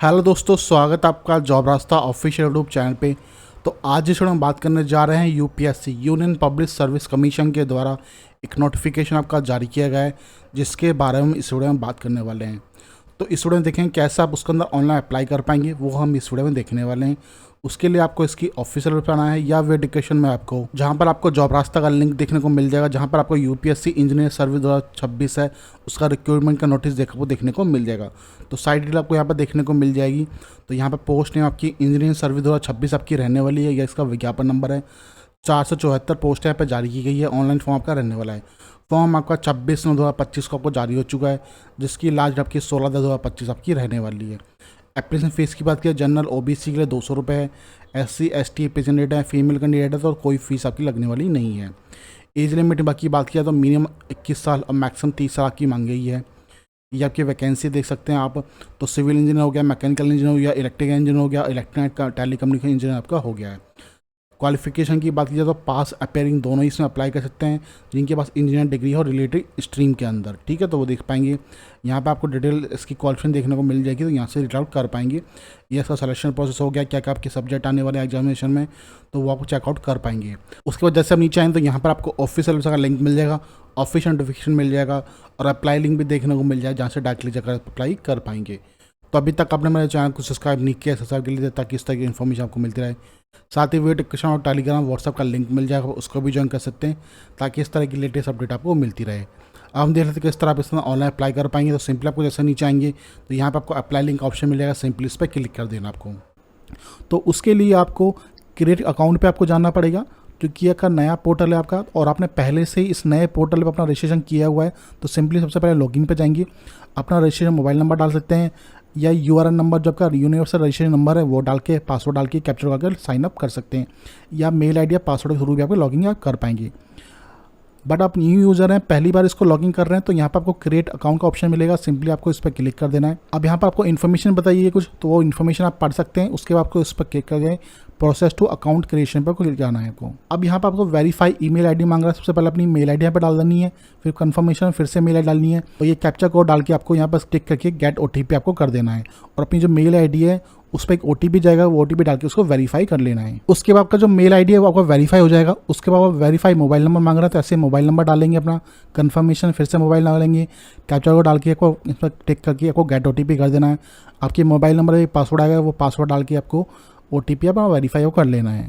Hello दोस्तों, स्वागत है आपका जॉब रास्ता ऑफिशियल यूट्यूब चैनल पे। तो आज इस वीडियो में हम बात करने जा रहे हैं UPSC union public service commission के द्वारा एक नोटिफिकेशन आपका जारी किया गया है, जिसके बारे में इस वीडियो में बात करने वाले हैं। तो इस वीडियो में देखेंगे कैसे आप उसके अंदर ऑनलाइन अप्लाई कर पाएंगे, वो हम इस वीडियो में देखने वाले हैं। उसके लिए आपको इसकी ऑफिशियल वेबसाइट आना है या वेरिफिकेशन में आपको जहां पर आपको जॉब रास्ता का लिंक देखने को मिल जाएगा, जहां पर आपको यूपीएससी इंजीनियर सर्विस 2026 है उसका रिक्रूटमेंट का नोटिस देखने को मिल जाएगा। तो साइट डिटेल आपको यहाँ पर देखने को मिल जाएगी। तो यहाँ पर पोस्ट नेम आपकी इंजीनियरिंग सर्विस 2026 आपकी रहने वाली है, या इसका विज्ञापन नंबर है 474 पोस्ट यहाँ पर जारी की गई है। ऑनलाइन फॉर्म आपका रहने वाला है। फॉर्म आपका 26/9/2025 को आपको जारी हो चुका है, जिसकी लास्ट डेट आपकी 16/10/2025 आपकी रहने वाली है। एप्लीकेशन फ़ीस की बात करें, जनरल ओबीसी के लिए 200 रुपये है, SC ST कैंडिडेट है, फीमेल कैंडिडेट है तो कोई फीस आपकी लगने वाली नहीं है। एज लिमिट बाकी बात किया तो मिनिमम 21 साल और मैक्सिमम 30 साल की मांगी गई है। ये आपकी वैकेंसी देख सकते हैं आप। तो सिविल इंजीनियर हो गया, मैकेनिकल इंजीनियर हो गया, इलेक्ट्रिकल इंजीनियर हो गया, इलेक्ट्रॉनिक का टेलीकम्युनिकेशन इंजीनियर आपका हो गया है। क्वालिफिकेशन की बात की जाए तो पास अपेयरिंग दोनों ही इसमें अप्लाई कर सकते हैं, जिनके पास इंजीनियर डिग्री हो रिलेटेड स्ट्रीम के अंदर, ठीक है। तो वो देख पाएंगे। यहाँ पे आपको डिटेल इसकी क्वालिफिकेशन देखने को मिल जाएगी, तो यहाँ से रीड आउट कर पाएंगे। ये इसका सिलेक्शन प्रोसेस हो गया, क्या क्या आपके सब्जेक्ट आने वाले एग्जामिनेशन में, तो वो आपको चेकआउट कर पाएंगे। उसके बाद जैसे आप नीचे आएँ तो यहाँ पर आपको ऑफिशियल का लिंक मिल जाएगा, ऑफिशियल नोटिफिकेशन मिल जाएगा और अप्लाई लिंक भी देखने को मिल जाएगा, जहाँ से डायरेक्टली जाकर अप्लाई कर पाएंगे। तो अभी तक आपने मेरे चैनल को सब्सक्राइब नहीं किया, सब्सक्राइब के लिए, ताकि इस तरह की इन्फॉर्मेशन आपको मिलती रहे। साथ ही वेट क्वेश्चन और टेलीग्राम व्हाट्सअप का लिंक मिल जाएगा, उसको भी ज्वाइन कर सकते हैं, ताकि इस तरह की लेटेस्ट अपडेट आपको मिलती रहे। अब हम देख लेते हैं किस तरह आप इस तरह ऑनलाइन अप्लाई कर पाएंगे। तो सिंपली आपको जैसे नीचे आएंगे तो यहाँ पर आपको अप्लाई लिंक ऑप्शन मिलेगा, सिंपली इस पर क्लिक कर देना आपको। तो उसके लिए आपको क्रिएट अकाउंट पे आपको जाना पड़ेगा, क्योंकि ये का नया पोर्टल है आपका और आपने पहले से ही इस नए पोर्टल पे अपना रजिस्ट्रेशन किया हुआ है। तो सिंपली सबसे पहले लॉगिन पे जाएंगे, अपना रजिस्ट्रेशन मोबाइल नंबर डाल सकते हैं, या URN नंबर जो आपका यूनिवर्सल रजिस्ट्रेशन नंबर है वो डाल के पासवर्ड डाल के कैप्चर करके साइन अप कर सकते हैं, या मेल आईडी या पासवर्ड के थ्रू भी आप लॉगिन कर पाएंगे। बट आप न्यू यूज़र हैं, पहली बार इसको लॉगिन कर रहे हैं, तो यहाँ पर आपको क्रिएट अकाउंट का ऑप्शन मिलेगा, सिंपली आपको इस पर क्लिक कर देना है। अब यहाँ पर आपको इन्फॉर्मेशन बताइए कुछ, तो वो इन्फॉर्मेशन आप पढ़ सकते हैं। उसके बाद आपको इस पर क्लिक करके प्रोसेस टू अकाउंट क्रिएशन पर क्लिक जाना है आपको। अब यहाँ पर आपको वेरीफाई ईमेल आईडी मांग रहा है। सबसे पहले अपनी मेल आईडी यहाँ पर डाल देनी है, फिर कंफर्मेशन फिर से मेल आईडी डालनी है, और ये कैप्चा कोड डाल के आपको यहाँ पर क्लिक करके गेट OTP आपको कर देना है, और अपनी जो मेल आईडी है उस पर एक OTP जाएगा, वो OTP डाल के उसको वेरीफाई कर लेना है। उसके बाद आपका जो मेल आईडी है वो आपका वेरीफाई हो जाएगा। उसके बाद आप वेरीफाई मोबाइल नंबर मांग रहा है, तो ऐसे मोबाइल नंबर डालेंगे अपना, कंफर्मेशन फिर से मोबाइल डालेंगे, कैप्चा कोड डाल के आपको इस पर टिक करके आपको गेट OTP कर देना है। आपके मोबाइल नंबर में पासवर्ड आएगा, वो पासवर्ड डाल के आपको OTP आप वेरीफाई कर लेना है।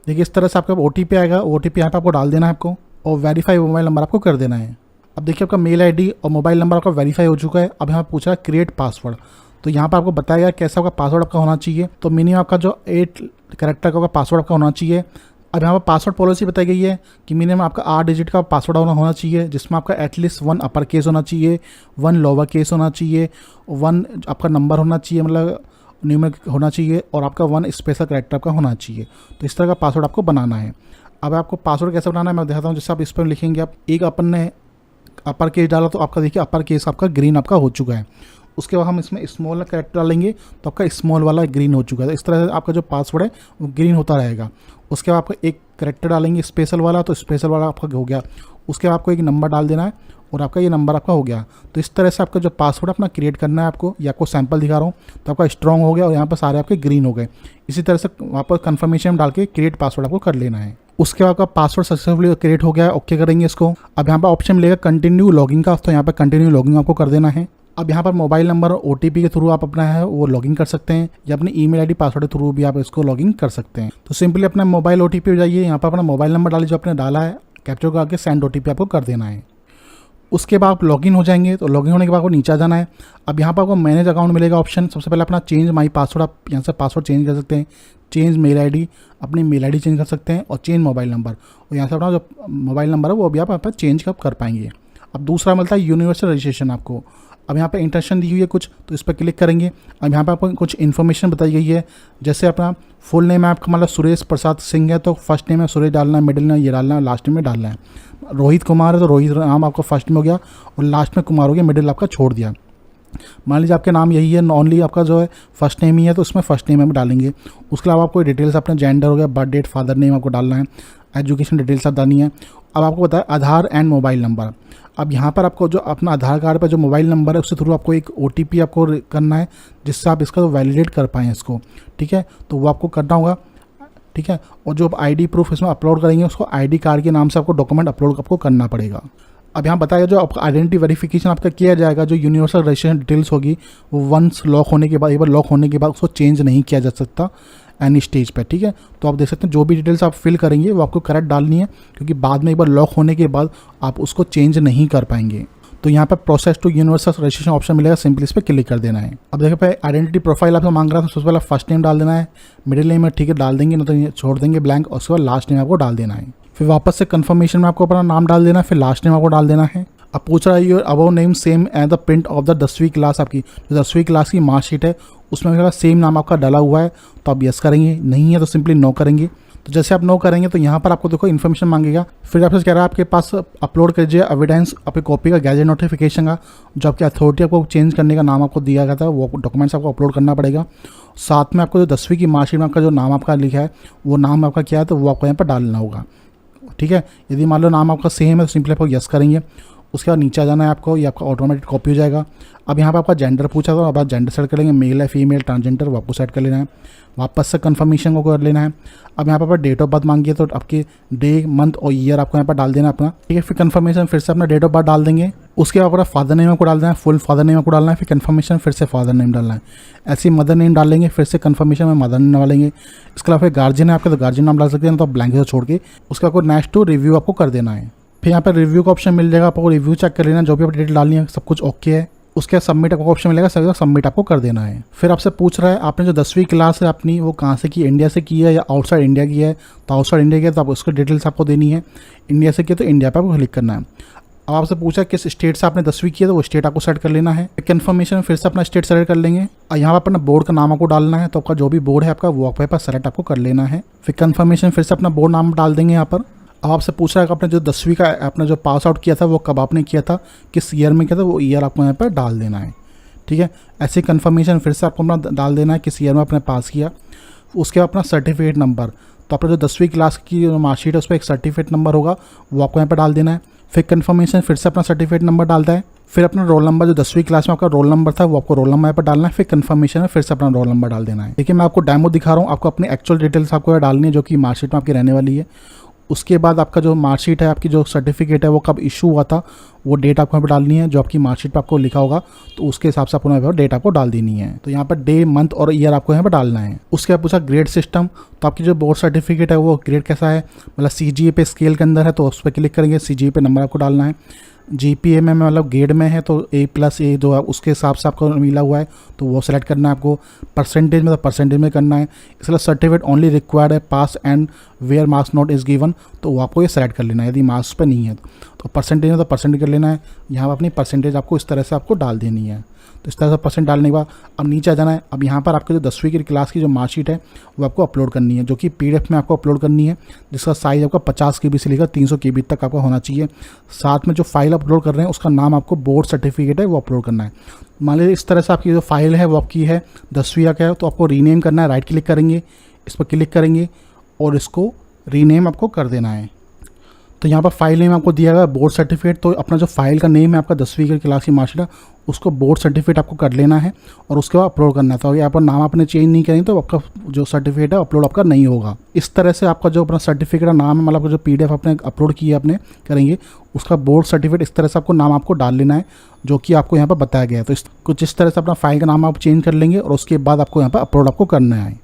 देखिए इस तरह से आपका OTP आएगा, OTP यहाँ पर आपको डाल देना है आपको, और वेरीफाई मोबाइल नंबर आपको कर देना है। अब देखिए आपका मेल आईडी और मोबाइल नंबर आपका वेरीफाई हो चुका है। अब यहाँ पूछ रहा है क्रिएट पासवर्ड, तो यहाँ पर आपको बताया कैसा आपका पासवर्ड आपका होना चाहिए। तो मिनिमम आपका जो 8 कैरेक्टर का पासवर्ड आपका होना चाहिए। अब यहाँ पर पासवर्ड पॉलिसी बताई गई है कि मिनिमम आपका 8 डिजिट का पासवर्ड होना चाहिए, जिसमें आपका एटलीस्ट 1 अपर केस होना चाहिए, 1 लोअर केस होना चाहिए, 1 आपका नंबर होना चाहिए, मतलब न्यूमेरिक होना चाहिए, और आपका 1 स्पेशल कैरेक्टर आपका होना चाहिए। तो इस तरह का पासवर्ड आपको बनाना है। अब आपको पासवर्ड कैसे बनाना है मैं दिखाता हूँ। जैसे आप इस पर लिखेंगे, आप एक अपन ने अपर केस डाला तो आपका देखिए अपर केस आपका ग्रीन आपका हो चुका है। उसके बाद हम इसमें स्मॉल कैरेक्टर डालेंगे तो आपका स्मॉल वाला ग्रीन हो चुका है। इस तरह से आपका जो पासवर्ड है वो ग्रीन होता रहेगा। उसके बाद आपको एक कैरेक्टर डालेंगे स्पेशल वाला, तो स्पेशल वाला आपका हो गया। उसके बाद आपको एक नंबर डाल देना है, और आपका ये नंबर आपका हो गया। तो इस तरह से आपका जो पासवर्ड अपना क्रिएट करना है आपको, या आपको सैंपल दिखा रहा हूँ, तो आपका स्ट्रॉन्ग हो गया और यहाँ पर सारे आपके ग्रीन हो गए। इसी तरह से वहाँ पर कन्फर्मेशन डाल के क्रिएट पासवर्ड आपको कर लेना है। उसके बाद आपका पासवर्ड सक्सेसफुली क्रिएट हो गया है, ओके करेंगे इसको। अब यहाँ पर ऑप्शन मिलेगा कंटिन्यू लॉगिन का, तो यहाँ पर कंटिन्यू लॉगिन आपको कर देना है। अब यहाँ पर मोबाइल नंबर और OTP के थ्रू आप अपना है वो लॉगिन कर सकते हैं, या अपनी ईमेल आईडी पासवर्ड के थ्रू भी आप इसको लॉगिन कर सकते हैं। तो सिंपली अपना मोबाइल OTP पे जाइए, यहाँ पर अपना मोबाइल नंबर डालिए जो आपने डाला है, कैप्चर करके सेंड OTP आपको कर देना है। उसके बाद आप लॉगिन हो जाएंगे। तो लॉगिन होने के बाद आपको नीचे जाना है। अब यहाँ पर आपको मैनेज अकाउंट मिलेगा ऑप्शन। सबसे पहले अपना चेंज माई पासवर्ड, आप यहाँ से पासवर्ड चेंज कर सकते हैं, चेंज मेल आईडी, अपनी मेल आईडी चेंज कर सकते हैं, और चेंज मोबाइल नंबर, और यहाँ से अपना जो मोबाइल नंबर है वो भी आप यहाँ पर चेंज कर पाएंगे। अब दूसरा मिलता है यूनिवर्सल रजिस्ट्रेशन आपको। अब यहाँ पर इंस्ट्रक्शन दी हुई है कुछ, तो इस पर क्लिक करेंगे। अब यहाँ पर आपको कुछ इन्फॉर्मेशन बताई गई है, जैसे अपना फुल नेम है आपका, मतलब सुरेश प्रसाद सिंह है तो फर्स्ट नेम है सुरेश डालना है, मिडिल नेम ये डालना है, लास्ट नेम में डालना है। रोहित कुमार है तो रोहित नाम आपका फर्स्ट में हो गया, और लास्ट में कुमार हो गया, मिडिल आपका छोड़ दिया। मान लीजिए आपके नाम यही है, ओनली आपका जो है फर्स्ट नेम ही है, तो उसमें फर्स्ट नेम में डालेंगे। उसके अलावा आपको डिटेल्स अपने जेंडर हो गया, बर्थ डेट, फादर नेम आपको डालना है, एजुकेशन डिटेल्स आप डालनी है। अब आपको बताया आधार एंड मोबाइल नंबर। अब यहाँ पर आपको जो अपना आधार कार्ड पर जो मोबाइल नंबर है उसके थ्रू आपको एक OTP आपको करना है, जिससे आप इसका वैलिडेट कर पाएँ इसको। ठीक है, तो वो आपको करना होगा। ठीक है, और जो ID प्रूफ इसमें अपलोड करेंगे उसको ID कार्ड के नाम से आपको डॉक्यूमेंट अपलोड आपको करना पड़ेगा। अब यहाँ बताया जो आपका आइडेंटिटी वेरिफिकेशन आपका किया जाएगा, जो यूनिवर्सल रजिस्ट्रेशन डिटेल्स होगी वो वंस लॉक होने के बाद, एक बार लॉक होने के बाद उसको चेंज नहीं किया जा सकता एनी स्टेज पे। ठीक है, तो आप देख सकते हैं जो भी डिटेल्स आप फिल करेंगे वो आपको करेक्ट डालनी है, क्योंकि बाद में एक बार लॉक होने के बाद आप उसको चेंज नहीं कर पाएंगे। तो यहाँ पर process to universal registration option मिलेगा, सिंपली इस पर क्लिक कर देना है। अब देखो पे आइडेंटिटी प्रोफाइल आपको मांग रहा था, सबसे पहले फर्स्ट नेम डाल देना है, मिडिल नेम है ठीक है डाल देंगे, ना तो छोड़ देंगे ब्लैंक, और उसके बाद लास्ट नेम आपको डाल देना है। फिर वापस से कंफर्मेशन में आपको अपना नाम डाल देना है, फिर लास्ट नेम आपको डाल देना है। अब पूछ रहा है your above name same as the print of the 10वीं क्लास, आपकी जो 10वीं क्लास की मार्कशीट है उसमें अगर सेम नाम आपका डाला हुआ है तो आप यस करेंगे, नहीं है तो सिंपली नो करेंगे। तो जैसे आप नो करेंगे तो यहाँ पर आपको देखो इन्फॉर्मेशन मांगेगा, फिर आपसे कह रहा है आपके पास अपलोड कीजिए एविडेंस आपकी कॉपी का गैजेट नोटिफिकेशन का, जो आपकी अथॉरिटी आपको चेंज करने का नाम आपको दिया गया था वो डॉक्यूमेंट्स आपको अपलोड करना पड़ेगा। साथ में आपको जो 10वीं की मार्कशीट में आपका जो नाम आपका लिखा है वो नाम आपका क्या है तो वो आपको यहाँ पर डालना होगा। ठीक है, यदि मान लो नाम आपका सेम है तो सिंपली आपको यस करेंगे। उसके बाद नीचे आ जाना है आपको, ये आपका ऑटोमेटिक कॉपी हो जाएगा। अब यहाँ पर आपका जेंडर पूछा था, अब आप जेंडर सेट कर लेंगे, मेल है फीमेल ट्रांसजेंडर वो आपको सेट कर लेना है। वापस से कंफर्मेशन को कर लेना है। अब यहाँ पर डेट ऑफ बर्थ मांगी है तो आपके डे मंथ और ईयर आपको यहाँ पर डाल देना अपना। ठीक है, फिर कंफर्मेशन फिर से अपना डेट ऑफ बर्थ डाल देंगे। उसके बाद अपना फादर नेम आपको डाल देना है, फुल फादर नेम आपको डालना है, फिर कंफर्मेशन फिर से फादर नेम डालना है। ऐसे ही मदर नेम डालेंगे, फिर से कंफर्मेशन में मदर नेम डालेंगे। इसके अलावा फिर गार्जियन है आपके तो गार्जियन नाम डाल सकते हैं, तो ब्लैंक से छोड़ के उसका आपको नेक्स्ट टू रिव्यू आपको कर देना है। फिर यहाँ पर रिव्यू का ऑप्शन मिल जाएगा, आपको रिव्यू चेक कर लेना, जो भी आप डिटेल डालनी है सब कुछ ओके है। उसके बाद सबमिट आपको ऑप्शन मिलेगा, सबमिट आपको कर देना है। फिर आपसे पूछ रहा है आपने जो 10वीं क्लास है अपनी वो कहाँ से की, इंडिया से की है या आउटसाइड इंडिया की है। तो आउटसाइड इंडिया की है तो आप उसकी डिटेल्स आपको देनी है, इंडिया से की है तो इंडिया पर आपको क्लिक करना है। अब आपसे पूछा किस स्टेट से आपने 10वीं की है तो वो स्टेट आपको सेट कर लेना है। कंफर्मेशन फिर से अपना स्टेट सेलेक्ट कर लेंगे और यहाँ पर अपना बोर्ड का नाम आपको डालना है, तो आपका जो भी बोर्ड है आपका वो आपको सेलेक्ट आपको कर लेना है। फिर कंफर्मेशन फिर से अपना बोर्ड नाम डाल देंगे यहाँ पर। अब आपसे पूछ रहा है कि आपने जो 10वीं का आपने जो पास आउट किया था वो कब आपने किया था, किस ईयर में किया था, वो ईयर आपको यहाँ पर डाल देना है। ठीक है, ऐसे कंफर्मेशन फिर से आपको अपना डाल देना है किस ईयर में आपने पास किया। उसके बाद अपना सर्टिफिकेट नंबर, तो अपना जो 10वीं क्लास की जो मार्कशीट है उस पर एक सर्टिफिकेट नंबर होगा वो आपको यहाँ पर डाल देना है। फिर कंफर्मेशन फिर से अपना सर्टिफिकेट नंबर डालता है। फिर अपना रोल नंबर जो 10वीं क्लास में आपका रोल नंबर था वो आपको रोल नंबर यहाँ पर डालना है। फिर कंफर्मेशन में फिर से अपना रोल नंबर डाल देना है। देखिए मैं आपको डेमो दिखा रहा हूँ, आपको अपनी एक्चुअल डिटेल्स आपको डालनी है जो कि मार्कशीट में आपकी रहने वाली है। उसके बाद आपका जो मार्कशीट है आपकी जो सर्टिफिकेट है वो कब इशू हुआ था वो डेट आपको यहाँ पर डालनी है, जो आपकी मार्कशीट पर आपको लिखा होगा तो उसके हिसाब से आपको यहाँ पर डेट आपको डाल देनी है। तो यहाँ पर डे मंथ और ईयर आपको यहाँ पर डालना है। उसके बाद पूछा ग्रेड सिस्टम, तो आपकी जो बोर्ड सर्टिफिकेट है वो ग्रेड कैसा है, मतलब CGA पे स्केल के अंदर है तो उस पर क्लिक करेंगे, CGA पे नंबर आपको डालना है। GPA में मतलब ग्रेड में है तो A+A जो है उसके हिसाब से आपको मिला हुआ है तो वो सेलेक्ट करना है आपको। परसेंटेज में तो परसेंटेज में करना है। इसलिए सर्टिफिकेट ओनली रिक्वायर्ड है pass and where marks not is given, तो वो आपको ये सेलेक्ट कर लेना है। यदि मार्क्स पे नहीं है तो परसेंटेज में तो परसेंटेज कर लेना है। यहाँ पर अपनी परसेंटेज आपको इस तरह से आपको डाल देनी है। तो इस तरह से परसेंट डालने के बाद अब नीचे आ जाना है। अब यहाँ पर आपके जो 10वीं की क्लास की जो मार्कशीट है वो आपको अपलोड करनी है, जो कि PDF में आपको अपलोड करनी है, जिसका साइज़ आपका 50 KB से लेकर 300 KB तक आपका होना चाहिए। साथ में जो फाइल अपलोड कर रहे हैं उसका नाम आपको बोर्ड सर्टिफिकेट है वो अपलोड करना है। मान लीजिए इस तरह से आपकी जो फाइल है वो आपकी है 10वीं का है तो आपको रीनेम करना है। राइट क्लिक करेंगे, इस पर क्लिक करेंगे और इसको रीनेम आपको कर देना है। तो यहाँ पर फाइल नेम आपको दिया गया बोर्ड सर्टिफिकेट, तो अपना जो फाइल का नेम है आपका 10वीं की क्लास की मार्कशीट है उसको बोर्ड सर्टिफिकेट आपको कर लेना है और उसके बाद अपलोड करना है। तो यहाँ पर नाम आपने चेंज नहीं करेंगे तो आपका जो सर्टिफिकेट है अपलोड आपका नहीं होगा। इस तरह से आपका जो अपना सर्टिफिकेट का नाम है, मतलब जो PDF आपने अपलोड किया अपने करेंगे उसका बोर्ड सर्टिफिकेट इस तरह से आपको नाम आपको डाल लेना है जो कि आपको यहाँ पर बताया गया है। तो कुछ इस तरह से अपना फाइल का नाम आप चेंज कर लेंगे और उसके बाद आपको यहाँ पर अपलोड आपको करना है।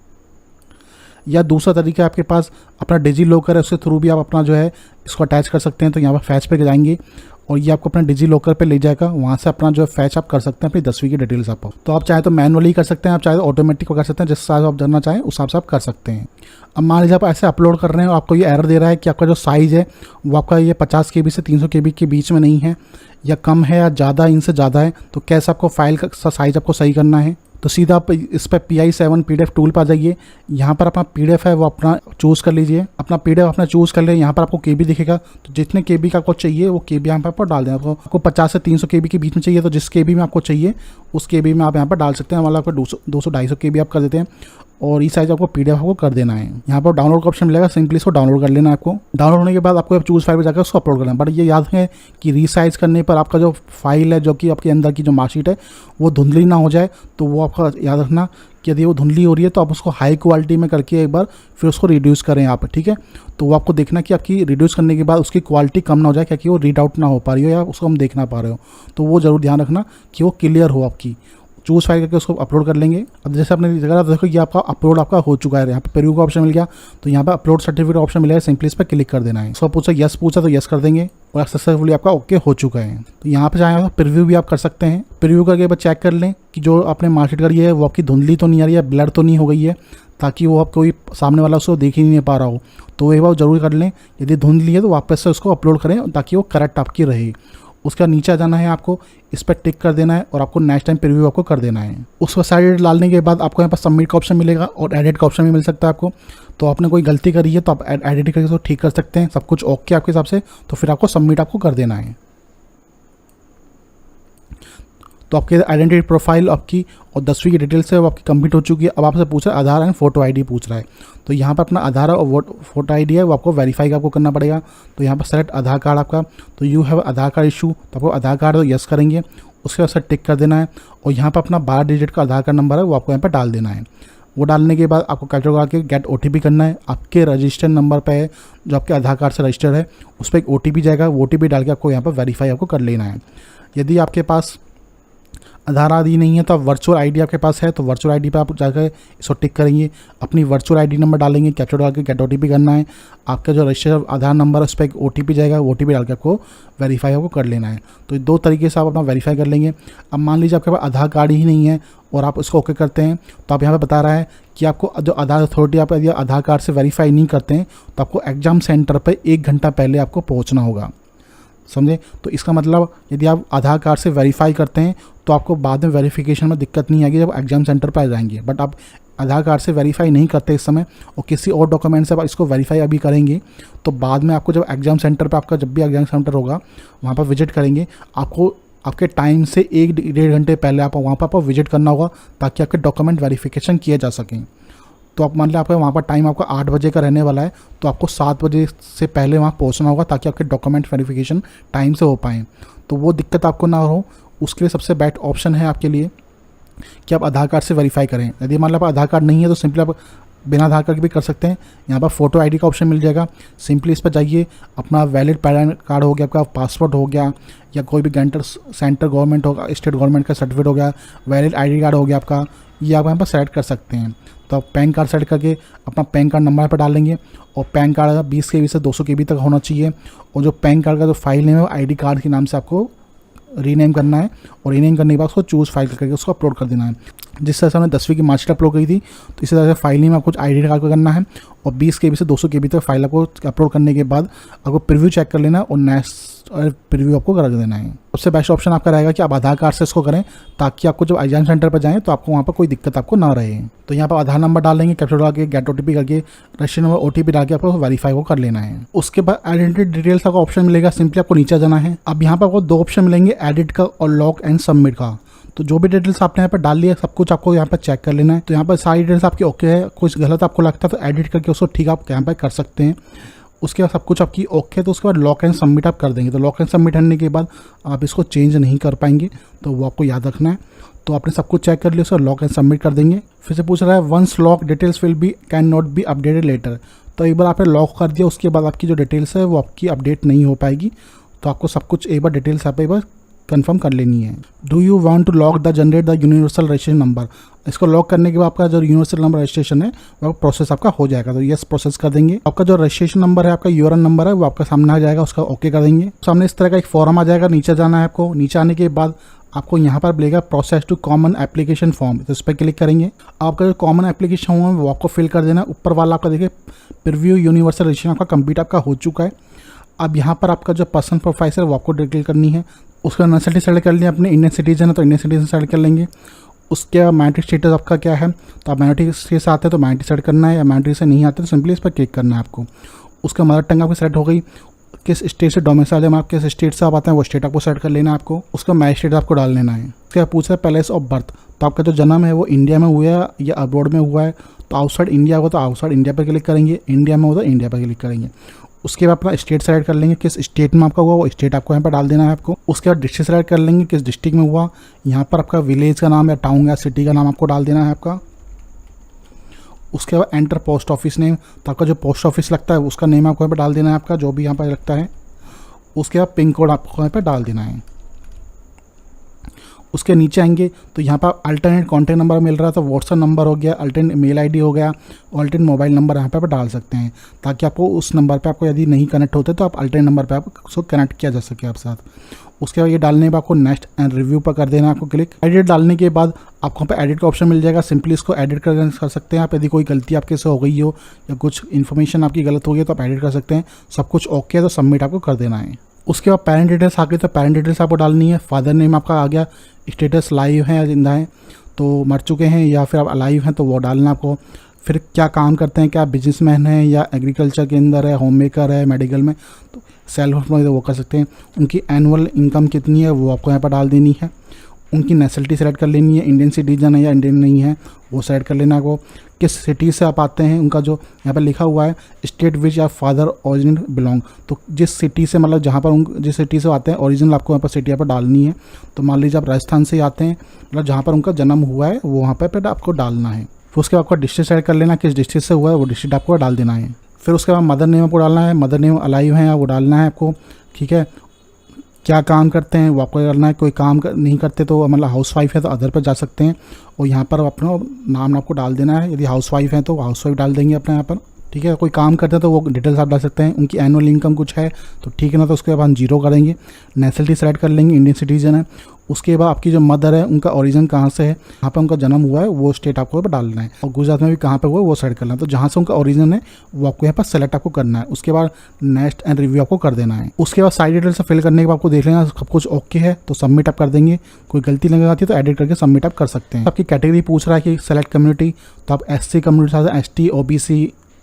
या दूसरा तरीका आपके पास अपना डिजी लॉकर है, उसके थ्रू भी आप अपना जो है इसको अटैच कर सकते हैं। तो यहाँ पर फैच पे जाएंगे और ये आपको अपना डिजी लॉकर पे ले जाएगा, वहाँ से अपना जो है फैच आप कर सकते हैं अपनी 10वीं की डिटेल्स आपको। तो आप चाहे तो मैनुअली कर सकते हैं, आप चाहे तो ऑटोमेटिक कर सकते हैं, जिस हिसाब से आप करना चाहें उस हिसाब से आप कर सकते हैं। अब मान लीजिए आप ऐसे अपलोड कर रहे हैं और आपको ये एरर दे रहा है कि आपका जो साइज़ है वो आपका ये 50 KB से 300 KB के बीच में नहीं है, या कम है या ज़्यादा इनसे ज़्यादा है, तो कैसे आपको फाइल का साइज़ आपको सही करना है। तो सीधा आप इस पर PI7 PDF टूल पर आ जाइए। यहाँ पर अपना PDF है वो अपना चूज़ कर लीजिए, अपना PDF अपना चूज़ कर ले। यहाँ पर आपको KB दिखेगा, तो जितने KB का आपको चाहिए वो KB यहाँ पर आपको डाल दें। आपको 50 से 300 KB के बीच में चाहिए तो जिस KB में आपको चाहिए उस KB में आप यहाँ पर डाल सकते हैं। मतलब आपको 200-250 KB आप कर देते हैं और रीसाइज आपको PDF आपको कर देना है। यहाँ पर डाउनलोड का ऑप्शन मिलेगा, सिंपली इसको डाउनलोड कर लेना है आपको। डाउनलोड होने के बाद आपको चूज फाइल पर जाकर उसको अपलोड करना है। बट ये याद है कि रीसाइज करने पर आपका जो फाइल है, जो कि आपके अंदर की जो मार्कशीट है वो धुंधली ना हो जाए, तो वो आपका याद रखना कि यदि वो धुंधली हो रही है तो आप उसको हाई क्वालिटी में करके एक बार फिर उसको रिड्यूस करें यहाँ पर, ठीक है। तो वो आपको देखना कि आपकी रिड्यूस करने के बाद उसकी क्वालिटी कम ना हो जाए, क्योंकि वो रीड आउट ना हो पा रही हो या उसको हम देख ना पा रहे हो। तो वो ज़रूर ध्यान रखना कि वो क्लियर हो आपकी। चूज़ फाइल करके उसको अपलोड कर लेंगे। अब जैसे आपने जगह देखो ये आपका अपलोड आपका हो चुका है। यहाँ पे प्रीव्यू का ऑप्शन मिल गया, तो यहाँ पे अपलोड सर्टिफिकेट ऑप्शन मिलेगा, सिंपली इस पर क्लिक कर देना है। उसको पूछा यस पूछा तो यस कर देंगे और सक्सेसफुली आपका ओके हो चुका है। तो यहाँ पे चाहे तो प्रीव्यू भी आप कर सकते हैं। प्रीव्यू करके बस चेक कर लें कि जो आपने मार्कशीट करी है वो आपकी धुंधली तो नहीं आ रही है, ब्लर तो नहीं हो गई है, ताकि वो आप कोई सामने वाला उसको देख ही नहीं पा रहा हो। तो एक बार जरूर कर लें। यदि धुंधली है तो वापस से उसको अपलोड करें ताकि वो करेक्ट आपकी रहे। उसका नीचे जाना है, आपको इस पर टिक कर देना है और आपको नेक्स्ट टाइम प्रीव्यू आपको कर देना है। उस साइड डालने के बाद आपको यहाँ पर सबमिट का ऑप्शन मिलेगा और एडिट का ऑप्शन भी मिल सकता है आपको। तो आपने कोई गलती करी है तो आप एडिट करके उसको ठीक कर सकते हैं। सब कुछ ओके आपके हिसाब से, तो फिर आपको सबमिट आपको कर देना है। तो आपके आइडेंटिटी प्रोफाइल आपकी और 10वीं की डिटेल्स है वो आपकी कंप्लीट हो चुकी है। अब आपसे पूछ रहा है आधार एंड फोटो आईडी पूछ रहा है। तो यहाँ पर अपना आधार और फोटो आईडी है वो आपको वेरीफाई आपको करना पड़ेगा। तो यहाँ पर सेलेक्ट आधार कार्ड आपका, तो you have Aadhaar card issue, तो आपको आधार कार्ड तो यस करेंगे। उसके बाद सर टिक कर देना है और यहाँ पर अपना 12 डिजिट का आधार कार्ड नंबर है वो आपको यहाँ पर डाल देना है। वो डालने के बाद आपको कैप्चर लगा के गेट OTP करना है। आपके रजिस्टर नंबर पे है जो आपके आधार कार्ड से रजिस्टर है, उस पर एक OTP जाएगा। वो OTP डाल के आपको यहाँ पर वेरीफाई आपको कर लेना है। यदि आपके पास आधार आदि नहीं है तो आप वर्चुअल आईडी आपके पास है, तो वर्चुअल आईडी पे आप जाकर इसको टिक करेंगे, अपनी वर्चुअल आईडी नंबर डालेंगे, कैप्चर डाल के गेट OTP करना है। आपका जो रजिस्टर आधार नंबर है उस पर एक OTP जाएगा, OTP डाल के आपको वेरीफाई आपको कर लेना है। तो 2 तरीके से आप अपना वेरीफाई कर लेंगे। अब मान लीजिए आपके पास आधार कार्ड ही नहीं है और आप उसको ओके करते हैं, तो आप यहाँ पर बता रहा है कि आपको जो आधार अथॉरिटी आप यदि आधार कार्ड से वेरीफाई नहीं करते हैं तो आपको एग्ज़ाम सेंटर पर 1 घंटा पहले आपको पहुँचना होगा, समझे। तो इसका मतलब यदि आप आधार कार्ड से वेरीफाई करते हैं तो आपको बाद में वेरिफिकेशन में दिक्कत नहीं आएगी जब एग्ज़ाम सेंटर पर आ जाएंगे। बट आप आधार कार्ड से वेरीफाई नहीं करते इस समय और किसी और डॉक्यूमेंट से आप इसको वेरीफाई अभी करेंगे, तो बाद में आपको जब एग्ज़ाम सेंटर पर आपका जब भी एग्ज़ाम सेंटर होगा वहाँ पर विजिट करेंगे, आपको आपके टाइम से 1-1.5 घंटे पहले आप वहाँ पर आपको विजिट करना होगा ताकि आपके डॉक्यूमेंट वेरिफिकेशन किए जा सकें। तो आप मान लें आपका वहाँ पर टाइम आपका 8 बजे का रहने वाला है, तो आपको 7 बजे से पहले वहाँ पहुँचना होगा ताकि आपके डॉक्यूमेंट वेरिफिकेशन टाइम से हो पाएँ। तो वो दिक्कत आपको ना हो, उसके लिए सबसे बेस्ट ऑप्शन है आपके लिए कि आप आधार कार्ड से वेरीफाई करें। यदि मान लो आप आधार कार्ड नहीं है तो सिंपली आप बिना आधार कार्ड भी कर सकते हैं। यहाँ पर फोटो आईडी का ऑप्शन मिल जाएगा, सिंपली इस पर जाइए, अपना वैलिड पैन कार्ड हो गया, आपका पासपोर्ट हो गया, या कोई भी सेंटर गवर्नमेंट होगा, स्टेट गवर्नमेंट का सर्टिफिकेट हो गया, वैलिड ID कार्ड हो गया आपका, ये आप यहाँ पर सेलेक्ट कर सकते हैं। तो आप पैन कार्ड सेलेक्ट करके अपना पैन कार्ड नंबर पर डाल लेंगे और पैन कार्ड 20 KB से 200 KB तक होना चाहिए। और जो पैन कार्ड का जो फाइल नेम है वो ID कार्ड के नाम से आपको रीनेम करना है और रीनेम करने के बाद उसको चूज़ फाइल करके उसको अपलोड कर देना है। जिस तरह से हमने 10वीं की मार्कशीट अपलोड करी थी, तो इसी तरह से फाइल नेम आपको ID कार्ड को करना है और 20 KB से 200 KB तक फाइल आपको अपलोड करने के बाद आपको प्रीव्यू चेक कर लेना और नेक्स्ट प्रीव्यू आपको कर देना है। सबसे बेस्ट ऑप्शन आपका रहेगा कि आप आधार कार्ड से इसको करें ताकि आपको जब एग्जाम सेंटर पर जाएँ तो आपको वहाँ पर कोई दिक्कत आपको ना रहे। तो यहाँ पर आधार नंबर डालेंगे, कैप्चर डाल के गेट OTP करके रजिस्टर नंबर OTP डाल के आपको वेरीफाई को कर लेना है। उसके बाद आइडेंटिटी डिटेल्स का ऑप्शन मिलेगा, सिंपली आपको नीचे जाना है। अब यहाँ पर आपको 2 ऑप्शन मिलेंगे, एडिट का और लॉक एंड सबमिट का। तो जो भी डिटेल्स आपने यहाँ पर डाल लिया सब कुछ आपको यहाँ पर चेक कर लेना है। तो यहाँ पर सारी डिटेल्स आपकी ओके है, कुछ गलत आपको लगता है तो एडिट करके उसको ठीक आप यहाँ पर कर सकते हैं। उसके बाद सब कुछ आपकी ओके, तो उसके बाद लॉक एंड सबमिट आप कर देंगे। तो लॉक एंड सबमिट करने के बाद आप इसको चेंज नहीं कर पाएंगे, तो वो आपको याद रखना है। तो आपने सब कुछ चेक कर लिया, उसको लॉक एंड सबमिट कर देंगे। फिर से पूछ रहा है once lock details will be can not be updated later. तो एक बार आपने लॉक कर दिया उसके बाद आपकी जो डिटेल्स है वो आपकी अपडेट नहीं हो पाएगी। तो आपको सब कुछ एक बार डिटेल्स आप एक बार कंफर्म कर लेनी है। Do you want to lock the generate the universal registration number. इसको लॉक करने के बाद आपका जो यूनिवर्सल नंबर रजिस्ट्रेशन है वो प्रोसेस आपका हो जाएगा। तो यस प्रोसेस कर देंगे। आपका जो रजिस्ट्रेशन नंबर है, आपका यूआरएन नंबर है वो आपका सामने आ जाएगा, उसका ओके कर देंगे। सामने इस तरह का एक फॉर्म आ जाएगा, नीचे जाना है आपको। नीचे आने के बाद आपको यहाँ पर मिलेगा process to common application form, तो इस पर क्लिक करेंगे। आपका जो कॉमन एप्लीकेशन फॉर्म है वो आपको फिल कर देना है। ऊपर वाला आपका देखिए प्रीव्यू यूनिवर्सल रजिस्ट्रेशन आपका कंप्लीट आपका हो चुका है। अब यहाँ पर आपका जो पर्सन प्रोफाइल है वो आपको डिटेल करनी है। उसका नेशनलिटी सेलेक्ट कर लिया, अपने इंडियन सिटीजन है तो इंडियन सिटीजन सेलेक्ट कर लेंगे। उसके बाद मैट्रिक स्टेटस आपका क्या है, तो आप मैट्रिक से आते हैं तो मैट्रिक सेलेक्ट करना है, या मैट्रिक से नहीं आते तो सिंपली इस पर क्लिक करना है आपको। उसका मदर टंग आपकी सेलेक्ट हो गई, किस स्टेट से डोमिसाइल है, आप किस स्टेट से आप आते हैं वो स्टेट आपको सेलेक्ट कर लेना है आपको। उसका मैजिस्ट्रेट आपको डाल लेना है। उसके बाद पूछा है प्लेस ऑफ बर्थ, तो आपका जो जन्म है वो इंडिया में हुआ है या अब्रॉड में हुआ है, तो आउटसाइड इंडिया होगा तो आउटसाइड इंडिया पर क्लिक करेंगे, इंडिया में होगा तो इंडिया पर क्लिक करेंगे। उसके बाद अपना स्टेट सेलेक्ट कर लेंगे, किस स्टेट में आपका हुआ वो स्टेट आपको यहाँ पर डाल देना है आपको। उसके बाद डिस्ट्रिक्ट सेलेक्ट कर लेंगे, किस डिस्ट्रिक्ट में हुआ, यहाँ पर आपका विलेज का नाम या टाउन या सिटी का नाम आपको डाल देना है आपका। उसके बाद एंटर पोस्ट ऑफिस नेम, तो आपका जो पोस्ट ऑफिस लगता है उसका नेम आपको यहाँ पर डाल देना है आपका, जो भी यहाँ पर लगता है। उसके बाद पिन कोड आपको यहाँ पर डाल देना है। उसके नीचे आएंगे तो यहाँ पर अल्टरनेट कॉन्टैक्ट नंबर मिल रहा था, व्हाट्सअप नंबर हो गया, अल्टरनेट मेल आईडी हो गया, अल्टरनेट मोबाइल नंबर यहाँ पे आप डाल सकते हैं, ताकि आपको उस नंबर पे आपको यदि नहीं कनेक्ट होते तो आप अल्टरनेट नंबर पे आप उसको कनेक्ट किया जा सके आप साथ। उसके बाद ये डालने के बाद आपको नेक्स्ट एंड रिव्यू पर कर देना है आपको क्लिक। एडिट डालने के बाद आपको यहाँ पे एडिट का ऑप्शन मिल जाएगा, सिंपली इसको एडिट कर सकते हैं आप। यदि कोई गलती आपके से हो गई हो या कुछ इन्फॉर्मेशन आपकी गलत हो गई तो आप एडिट कर सकते हैं। सब कुछ ओके है तो सबमिट आपको कर देना है। उसके बाद पेरेंट डिटेल्स आ गई तो पेरेंट डिटेल्स आपको डालनी है। फादर नेम आपका आ गया, स्टेटस लाइव है या जिंदा है तो मर चुके हैं, या फिर आप अलाइव हैं तो वो डालना आपको। फिर क्या काम करते हैं, क्या बिजनेसमैन है या एग्रीकल्चर के अंदर है, होम मेकर है, मेडिकल में, तो सेल्फ एम्प्लॉयड वो कर सकते हैं। उनकी एनुअल इनकम कितनी है वो आपको यहाँ पर डाल देनी है। उनकी नेशनलिटी सेलेक्ट कर लेनी है, इंडियन सिटीजन है या इंडियन नहीं है वो सेलेक्ट कर लेना आपको। किस सिटी से आप आते हैं, उनका जो यहाँ पर लिखा हुआ है स्टेट विच या फादर ओरिजिन बिलोंग, तो जिस सिटी से मतलब जहाँ पर जिस सिटी से आते हैं ओरिजिनल आपको यहाँ पर सिटी यहाँ पर डालनी है। तो मान लीजिए आप राजस्थान से आते हैं, मतलब जहाँ पर उनका जन्म हुआ है वो वहाँ पर आपको डालना है। फिर उसके बाद आपको डिस्ट्रिक्ट सेलेक्ट कर लेना, किस डिस्ट्रिक्ट से हुआ है वो डिस्ट्रिक्ट आपको डाल देना है। फिर उसके बाद मदर नेम आपको डालना है, मदर नेम अलाइव है वो डालना है आपको, ठीक है। क्या काम करते हैं वो आपको करना है, कोई काम नहीं करते तो मतलब हाउस वाइफ है तो अदर पर जा सकते हैं और यहाँ पर अपना नाम आपको डाल देना है। यदि हाउस वाइफ है तो हाउस वाइफ डाल देंगे अपना यहाँ पर, ठीक है। कोई काम करते हैं तो वो डिटेल्स आप डाल सकते हैं। उनकी एनुअल इनकम कुछ है तो ठीक है ना, तो उसके बाद हम 0 करेंगे। नेशनलिटी सेलेक्ट कर लेंगे, इंडियन सिटीजन है। उसके बाद आपकी जो मदर है उनका ओरिजिन कहाँ से है, कहाँ पर उनका जन्म हुआ है वो स्टेट आपको डालना है, और गुजरात में भी कहाँ पे हुआ है वो सेलेक्ट करना है। तो जहाँ से उनका ओरिजिन है वो आपको यहाँ पर सेलेक्ट आपको करना है। उसके बाद नेक्स्ट एंड रिव्यू आपको कर देना है। उसके बाद साइड डिटेल्स फिल करने के बाद आपको देख लेना सब कुछ ओके है तो सबमिट आप कर देंगे। कोई गलती लग जाती है तो एडिट करके सबमिट आप कर सकते हैं। आपकी कैटेगरी पूछ रहा है कि सेलेक्ट कम्युनिटी, तो आप SC कम्युनिटी से ST OBC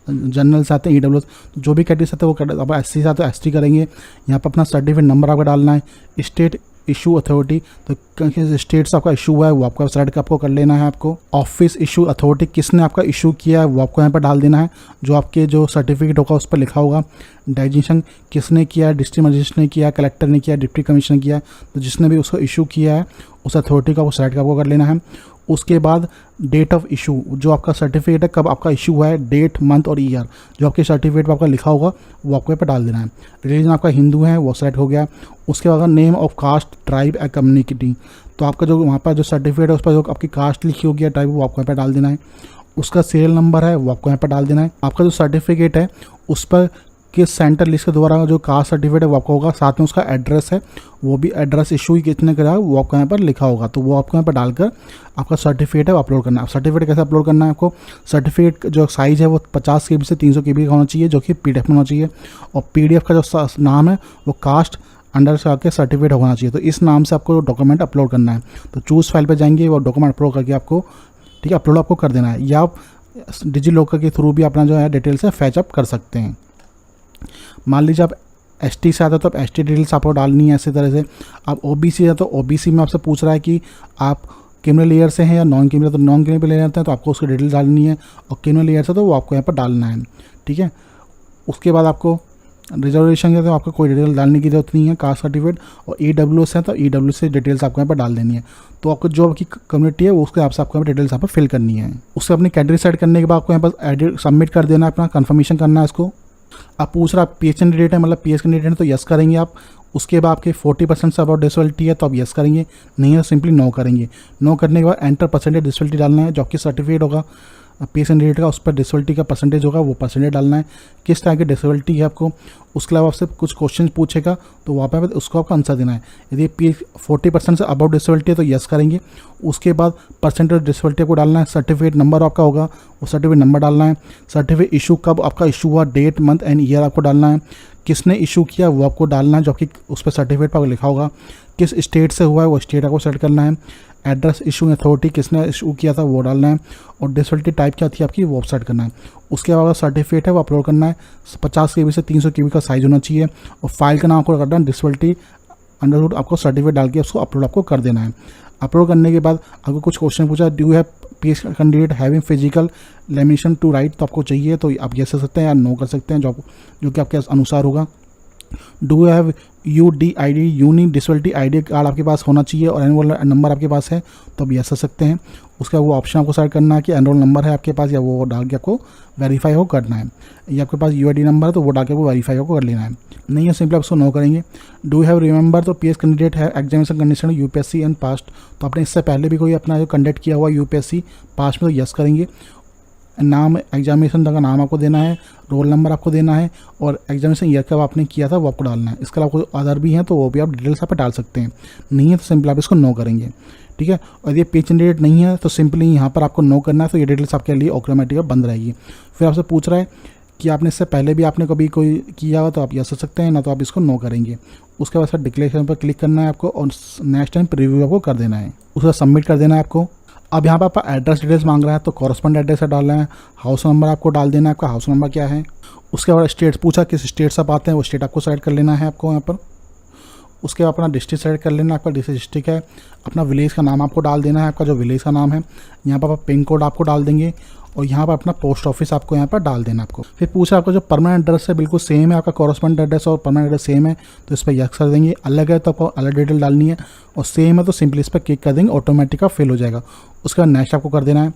जनरल से आते हैं EWS, जो भी कैटेगरी से आते हैं वो आप SC से आते हैं ST करेंगे। यहाँ पर अपना सर्टिफिकेट नंबर आपको डालना है। स्टेट इशू अथॉरिटी, तो किस स्टेट से आपका इशू हुआ है वो आपको सेलेक्ट आपको कर लेना है आपको। ऑफिस इशू अथॉरिटी, किसने आपका इशू किया है वो आपको यहाँ पर डाल देना है। जो आपके जो सर्टिफिकेट होगा उस पर लिखा होगा। डाइजेशन किसने किया है, डिस्ट्रिक्ट मजिस्ट्रेट ने किया, कलेक्टर ने किया, डिप्टी कमिश्नर किया, तो जिसने भी उसको इशू किया है उस अथॉरिटी का वो सेलेक्ट आपको कर लेना है। उसके बाद डेट ऑफ इशू, जो आपका सर्टिफिकेट है कब आपका इशू हुआ है, डेट मंथ और ईयर जो आपके सर्टिफिकेट पर आपका लिखा होगा वो आपको यहाँ पर डाल देना है। रिलीजन आपका हिंदू है वो सेलेक्ट हो गया। उसके बाद name of caste, tribe and community, तो आपका जो वहाँ पर जो सर्टिफिकेट है उस पर जो आपकी कास्ट लिखी होगी या ट्राइब वो आपको यहाँ पर डाल देना है। उसका सीरियल नंबर है वो आपको यहाँ पर डाल देना है। आपका जो सर्टिफिकेट है उस पर किस सेंटर लिस्ट के द्वारा जो कास्ट सर्टिफिकेट है वो आपको होगा, साथ में उसका एड्रेस है वो भी एड्रेस इशू कितने करा है वो आपको यहाँ पर लिखा होगा, तो वो आपको यहाँ पर डालकर आपका सर्टिफिकेट है वो अपलोड करना है। सर्टिफिकेट कैसे अपलोड करना है आपको, सर्टिफिकेट जो साइज़ है वो 50 KB से 300 KB का होना चाहिए, जो कि PDF में होना चाहिए, और PDF का जो नाम है वो कास्ट अंडर से आके सर्टिफिकेट होना चाहिए। तो इस नाम से आपको डॉक्यूमेंट अपलोड करना है। तो चूज़ फाइल पर जाएंगे वो डॉक्यूमेंट अपलोड करके आपको, ठीक है, अपलोड आपको कर देना है। या आप डिजिलॉकर के थ्रू भी अपना जो है डिटेल्स है फैच अप कर सकते हैं। मान लीजिए आप ST से आते हो तो आप ST डिटेल्स आपको डालनी है। इसी तरह से आप OBC है तो OBC में आपसे पूछ रहा है कि आप क्रिमिनल लेयर से हैं या नॉन क्रिमिनल, तो नॉन क्रिमिनल लेयर हैं तो आपको उसकी डिटेल्स डालनी है, और क्रिमिनल लेयर से तो वो आपको यहाँ पर डालना है, ठीक है। उसके बाद आपको रिजर्वेशन है तो आपको कोई डिटेल डालने की जरूरत नहीं है, कास्ट सर्टिफिकेट, और EWS है तो EWS से डिटेल्स आपको यहाँ पर डाल देनी है। तो आपको जो आपकी कम्युनिटी है वो उसके हिसाब से आपको यहाँ पर डिटेल्स यहाँ पर फिल करनी है। उससे अपनी कैटेगरी सेट करने के बाद आपको यहाँ पर एडिट सबमिट कर देना है, अपना कन्फर्मेशन करना है इसको। आप पूछ रहा है PH कैंडिडेट है, मतलब PS कैंडिडेट है तो यस करेंगे आप। उसके बाद आपके 40% से अबाउट डिसेबिलिटी है तो आप यस करेंगे, नहीं है तो सिंपली नो करेंगे। नो करने के बाद एंटर परसेंटेज डिसेबिलिटी डालना है, जो आपकी सर्टिफिकेट होगा PS कैंडिडेट का उस पर डिसेबिलिटी का परसेंटेज होगा वो परसेंटेज डालना है, किस तरह की डिसेबिलिटी है आपको। उसके अलावा आपसे कुछ क्वेश्चन पूछेगा तो वहाँ पर उसको आपको आंसर देना है। यदि 40% से अबाउट डिसेबिलिटी है तो यस करेंगे। उसके बाद परसेंटेज डिसेबिलिटी को डालना है। सर्टिफिकेट नंबर आपका होगा वो सर्टिफिकेट नंबर डालना है। सर्टिफिकेट इशू कब आपका इशू हुआ, डेट मंथ एंड ईयर आपको डालना है। किसने इशू किया वो आपको डालना है, जो कि उस पर सर्टिफिकेट पर लिखा होगा। किस स्टेट से हुआ है वो स्टेट आपको सेलेक्ट करना है। एड्रेस इशू अथॉरिटी किसने इशू किया था वो डालना है, और डिसेबिलिटी टाइप क्या थी आपकी वो सेट करना है। उसके बाद सर्टिफिकेट है वो अपलोड करना है। 50 KB से 300 KB का साइज होना चाहिए, और फाइल का नाम आपको करना है डिसेबिलिटी अंडरवुड, आपको सर्टिफिकेट डाल के उसको अपलोड आपको कर देना है। अपलोड करने के बाद आपको कुछ क्वेश्चन पूछा, do have PS candidate having physical limitation to write, तो आपको चाहिए तो आप यस कर सकते हैं या नो कर सकते हैं, जो कि आपके अनुसार होगा। Do you have UDID unique disability ID card आपके पास होना चाहिए और एनरोल नंबर आपके पास है, तो आप यस कर सकते हैं। उसका वो ऑप्शन आपको सेलेक्ट करना है कि एनरोल नंबर है आपके पास या वो डाल के आपको वेरीफाई हो करना है, या आपके पास UID नंबर है तो वो डाल के आपको वेरीफाई हो कर लेना है। नहीं है सिंपली आप उसको नो करेंगे। डू हैव रिमेंबर, तो PS कैंडिडेट है examination condition UPSC and past, तो आपने इससे पहले भी कोई अपना जो कंडक्ट किया हुआ UPSC पास्ट में, तो यस करेंगे। नाम एग्जामिनेशन का नाम आपको देना है, रोल नंबर आपको देना है और एग्जामिनेशन ईयर कब आपने किया था वो आपको डालना है। इसके अलावा कोई अदर भी हैं तो वो भी आप डिटेल्स आप डाल सकते हैं। नहीं है तो सिंपल आप इसको नो करेंगे, ठीक है। और ये पेज जनरेट नहीं है तो सिंपली यहाँ पर आपको नो करना है, तो ये डिटेल्स आपके लिए ऑटोमेटिक बंद रहेगी। फिर आपसे पूछ रहा है कि आपने इससे पहले भी आपने कभी कोई किया हो तो आप यस कर सकते हैं, ना तो आप इसको नो करेंगे। उसके बाद सर डिक्लेरेशन पर क्लिक करना है आपको और नेक्स्ट टाइम प्रीव्यू आपको कर देना है, उसका सबमिट कर देना है आपको। अब यहाँ पर आपका एड्रेस डिटेल्स मांग रहा है तो कॉरस्पॉन्ड एड्रेस डालना है, हाउस नंबर आपको डाल देना है, आपका हाउस नंबर क्या है। उसके बाद स्टेट पूछा किस स्टेट से आप आते हैं, वो स्टेट आपको सेलेक्ट कर लेना है आपको यहाँ पर। उसके बाद अपना डिस्ट्रिक्ट सेलेक्ट कर लेना है, आपका डिस्ट्रिक्ट है। अपना विलेज का नाम आपको डाल देना है, आपका जो विलेज का नाम है। यहाँ पर आप पिन कोड आपको डाल देंगे और यहाँ पर अपना पोस्ट ऑफिस आपको यहाँ पर डाल देना आपको। फिर पूछा आपका जो परमानेंट एड्रेस है बिल्कुल सेम है, आपका कॉरस्पॉन्ड एड्रेस और परमानेंट एड्रेस सेम है तो इस पर यस कर देंगे। अलग है तो आपको अलग डिटेल डालनी है और सेम है तो सिंपली इस पर क्लिक कर देंगे, ऑटोमेटिक का फिल हो जाएगा। उसके बाद नेक्स्ट आपको कर देना है।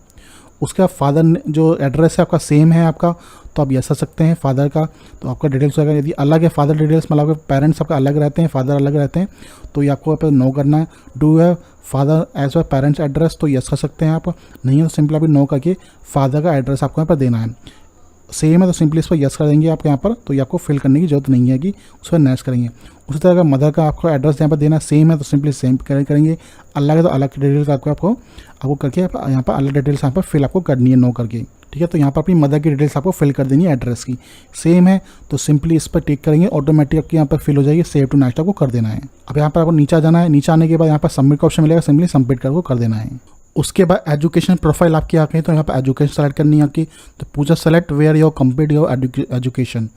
उसका फादर जो एड्रेस है आपका सेम है आपका, तो आप यस कर सकते हैं फादर का, तो आपका डिटेल्स होगा। यदि अलग है फादर डिटेल्स, मतलब पेरेंट्स आपका अलग रहते हैं, फादर अलग रहते हैं, तो ये आपको यहाँ पर नो करना है। Do have father as well parents address, तो यस कर सकते हैं आप। नहीं है तो सिंपल अभी नो करके फादर का एड्रेस आपको यहाँ पर देना है। सेम है तो सिंपली इस पर यस कर देंगे आपके यहाँ पर, तो ये आपको फिल करने की जरूरत नहीं है कि उस पर नेक्स्ट करेंगे। उसी तरह का मदर का आपको एड्रेस यहाँ पर देना सेम है तो सिंपली सेम करेंगे। अलग है तो अलग डिटेल्स आपको करके यहाँ पर अलग डिटेल्स यहाँ पर फिल आपको करनी है नो करके, ठीक है। तो यहाँ पर अपनी मदर की डिटेल्स आपको फिल कर देनी है एड्रेस की। सेम है तो सिंपली इस पर टिक करेंगे, ऑटोमेटिक आपकी यहाँ पर फिल हो जाएगी। सेव टू नेक्स्ट आपको कर देना है। अब यहाँ पर आपको नीचे जाना है, नीचे आने के बाद यहाँ पर सबमिट का ऑप्शन मिलेगा, सिंपली सबमिट कर देना है। उसके बाद एजुकेशन प्रोफाइल आपकी आ गई, तो यहाँ पर एजुकेशन सेलेक्ट करनी है आपकी। तो पूछा select where your complete your education,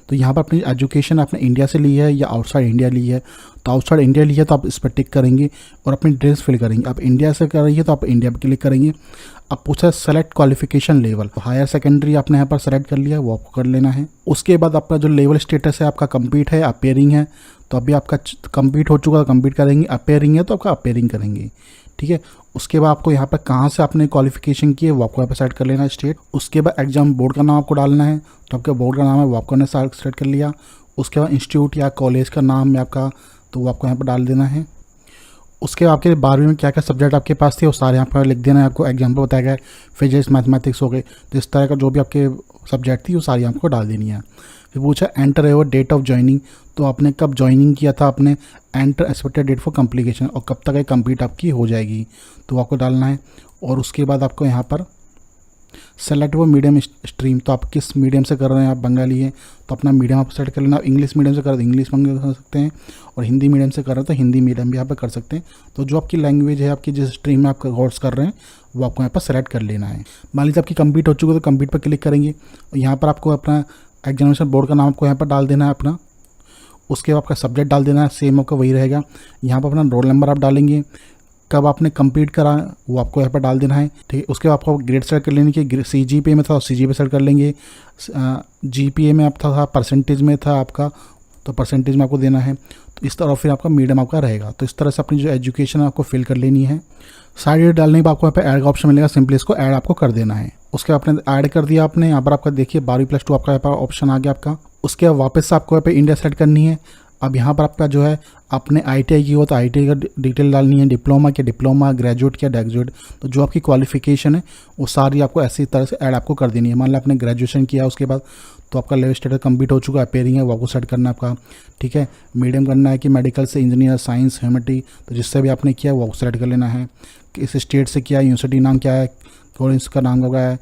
तो यहाँ पर अपनी एजुकेशन आपने इंडिया से ली है या आउटसाइड इंडिया ली है, तो आउटसाइड इंडिया ली है तो आप इस पर टिक करेंगे और अपनी डिटेल्स फिल करेंगे। आप इंडिया से कर रही है तो आप इंडिया पर क्लिक करेंगे। अब पूछा select qualification level, higher secondary आपने यहाँ पर सेलेक्ट कर लिया, वो आपको कर लेना है। उसके बाद आपका जो लेवल स्टेटस है आपका कंप्लीट है, अपेयरिंग है, तो अभी आपका कंप्लीट हो चुका है, कंप्लीट करेंगे। अपेयरिंग है तो आपका अपेयरिंग करेंगे, ठीक है। उसके बाद आपको यहाँ पर कहाँ से आपने क्वालिफिकेशन की है वो आपको यहाँ पर सेलेक्ट कर लेना है स्टेट। उसके बाद एग्जाम बोर्ड का नाम आपको डालना है, तो आपका बोर्ड का नाम है वो आपको ने सेलेक्ट कर लिया। उसके बाद इंस्टीट्यूट या कॉलेज का नाम है आपका, तो वो आपको यहाँ पर डाल देना है। उसके बाद आपके 12वीं में क्या क्या सब्जेक्ट आपके पास थे वो सारे यहाँ पर लिख देना है। आपको एग्जाम्पल बताया गया है, फिजिक्स मैथमेटिक्स हो गए, तो इस तरह का जो भी आपके सब्जेक्ट थी वो सारी आपको डाल देनी है। फिर पूछा enter your date of joining, तो आपने कब ज्वाइनिंग किया था, आपने enter expected date for complication, और कब तक ये कंप्लीट आपकी हो जाएगी, तो आपको डालना है। और उसके बाद आपको यहाँ पर सेलेक्ट वो मीडियम स्ट्रीम, तो आप किस मीडियम से कर रहे हैं, आप बंगाली हैं तो अपना मीडियम आप सेलेक्ट कर लेना। इंग्लिश मीडियम से कर रहे हैं इंग्लिश में कर सकते हैं, और हिंदी मीडियम से कर रहे हैं तो हिंदी मीडियम भी यहाँ पर कर सकते हैं। तो जो आपकी लैंग्वेज है, आपकी जिस स्ट्रीम में आप कोर्स कर रहे हैं वो आपको यहाँ पर सेलेक्ट कर लेना है। मान लीजिए आपकी कंप्लीट हो चुकी है तो कंप्लीट पर क्लिक करेंगे और यहाँ पर आपको अपना एग्जामिनेशन बोर्ड का नाम आपको यहाँ पर डाल देना है अपना। उसके बाद आपका सब्जेक्ट डाल देना है, सेम आपका वही रहेगा। यहाँ पर अपना रोल नंबर आप डालेंगे, कब आपने कंप्लीट करा वो आपको यहाँ पर डाल देना है, ठीक है। उसके बाद आपको ग्रेड सेलेक्ट कर लेनी कि CGPA में था CGPA सेलेक्ट कर लेंगे, GPA में आप था परसेंटेज में था आपका, तो परसेंटेज में आपको देना है। तो इस तरह फिर आपका मीडियम आपका रहेगा। तो इस तरह से अपनी जो एजुकेशन आपको फिल कर लेनी है। साइड डेट डालने के बाद आपको यहाँ पर ऐड का ऑप्शन मिलेगा, सिंपली इसको ऐड आपको कर देना है। उसके बाद आपने ऐड कर दिया आपने, यहाँ पर आपका देखिए 12+2 आपका यहाँ पर ऑप्शन आ गया आपका। उसके बाद वापस से आपको यहाँ पे इंडिया सेलेक्ट करनी है। अब यहाँ पर आपका जो है आपने ITI की हो तो ITI का डिटेल डालनी है, डिप्लोमा क्या डिप्लोमा, ग्रेजुएट क्या ग्रेजुएट, तो जो आपकी क्वालिफिकेशन है वो सारी आपको ऐसी तरह से ऐड आपको कर देनी है। मान लो आपने ग्रेजुएशन किया उसके बाद तो आपका लेवल स्टेटस कंप्लीट हो चुका है, अपेयरिंग है वो आपको सेट करना है आपका, ठीक है। मीडियम करना है कि मेडिकल से इंजीनियर, साइंस, ह्यूमैनिटी, तो जिससे भी आपने किया वो सेलेक्ट कर लेना है। किस स्टेट से किया, यूनिवर्सिटी नाम क्या है, कॉलेज का नाम क्या है,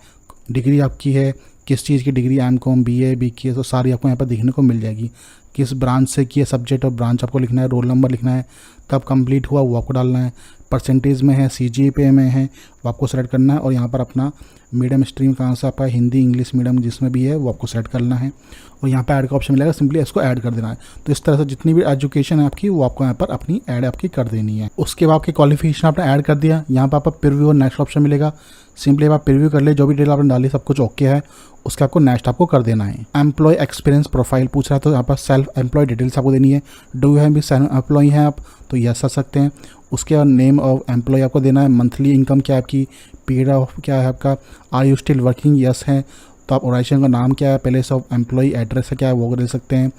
डिग्री आपकी है किस चीज़ की डिग्री, MCOM, BA, BK, तो सारी आपको यहाँ पर देखने को मिल जाएगी। किस ब्रांच से किया सब्जेक्ट और ब्रांच आपको लिखना है, रोल नंबर लिखना है, कब कंप्लीट हुआ वो आपको डालना है, परसेंटेज में है, CGPA में है, वो आपको सेलेक्ट करना है और यहाँ पर अपना मीडियम स्ट्रीम कहाँ से आपका हिंदी इंग्लिश मीडियम जिसमें भी है वो आपको सेलेक्ट करना है और यहाँ पर ऐड का ऑप्शन मिलेगा, सिंपली इसको ऐड कर देना है। तो इस तरह से जितनी भी एजुकेशन है आपकी वो आपको यहाँ पर अपनी ऐड आपकी कर देनी है। उसके बाद आपकी क्वालिफिकेशन आपने ऐड कर दिया, यहाँ पर आपका प्रीव्यू और नेक्स्ट ऑप्शन मिलेगा, सिंपली आप प्रीव्यू कर ले, जो भी डिटेल आपने डाली सब कुछ ओके है, उसका आपको नेक्स्ट आपको कर देना है। एम्प्लॉय एक्सपीरियंस प्रोफाइल पूछ रहा है तो यहाँ पर सेल्फ एम्प्लॉय डिटेल्स आपको देनी है। डू यू हैव भी सेल्फ एम्प्लॉय हैं आप तो यस कर सकते हैं। उसके बाद नेम ऑफ एम्प्लॉय आपको देना है, मंथली इनकम क्या है आपकी, पीरियड ऑफ क्या है आपका, are you still working yes है, तो आप ऑर्गेनाइजेशन का नाम क्या है, प्लेस ऑफ एम्प्लॉय एड्रेस है क्या है वो दे सकते हैं।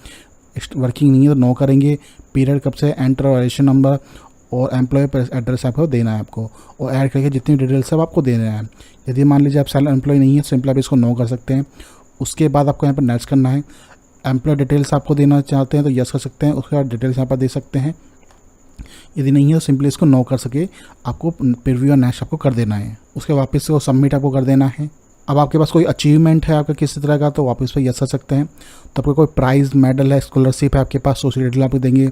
वर्किंग नहीं है तो नो करेंगे। पीरियड कब से, एंटर ऑर्गेनाइजेशन नंबर और एम्प्लॉय एड्रेस आपको देना है आपको, और ऐड करके जितनी डिटेल्स सब आपको देना है। यदि मान लीजिए आप सेल्फ एम्प्लॉय नहीं है सिंपल आप इसको नो कर सकते हैं। उसके बाद आपको यहाँ पर नेक्स्ट करना है, एम्प्लॉय डिटेल्स आपको देना चाहते हैं तो यस कर सकते हैं, उसके बाद डिटेल्स यहाँ पर दे सकते हैं। यदि नहीं है तो सिंपली इसको नो कर सके आपको प्रीव्यू और नेक्स्ट आपको कर देना है। उसके वापस से वो सबमिट आपको कर देना है। अब आपके पास कोई अचीवमेंट है आपका किसी तरह का तो वापस पे यस कर सकते हैं। तो आपको कोई प्राइज़ मेडल है, स्कॉलरशिप है आपके पास, सोशल डिटेल आपको देंगे।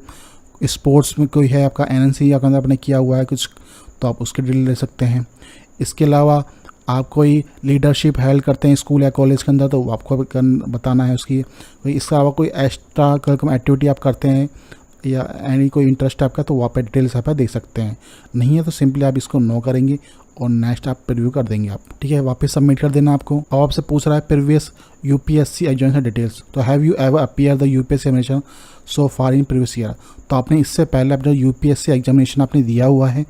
स्पोर्ट्स में कोई है आपका एनएनसी या आपने किया हुआ है कुछ तो आप उसकी डिटेल ले सकते हैं। इसके अलावा आप कोई लीडरशिप हेल्प करते हैं स्कूल या कॉलेज के अंदर तो आपको बताना है उसकी। इसके अलावा कोई एक्स्ट्रा करिकुलर एक्टिविटी आप करते हैं या एनी कोई इंटरेस्ट आपका तो वहाँ पर डिटेल्स आप दे सकते हैं। नहीं है तो सिंपली आप इसको नो करेंगे और नेक्स्ट आप प्रीव्यू कर देंगे आप, ठीक है। वापस सबमिट कर देना आपको। अब आपसे पूछ रहा है प्रीवियस यूपीएससी एग्जामिनेशन डिटेल्स, तो have you ever appear the UPSC examination so far in previous year, तो आपने इससे पहले अपना यूपीएससी एग्जामिनेशन आपने दिया हुआ है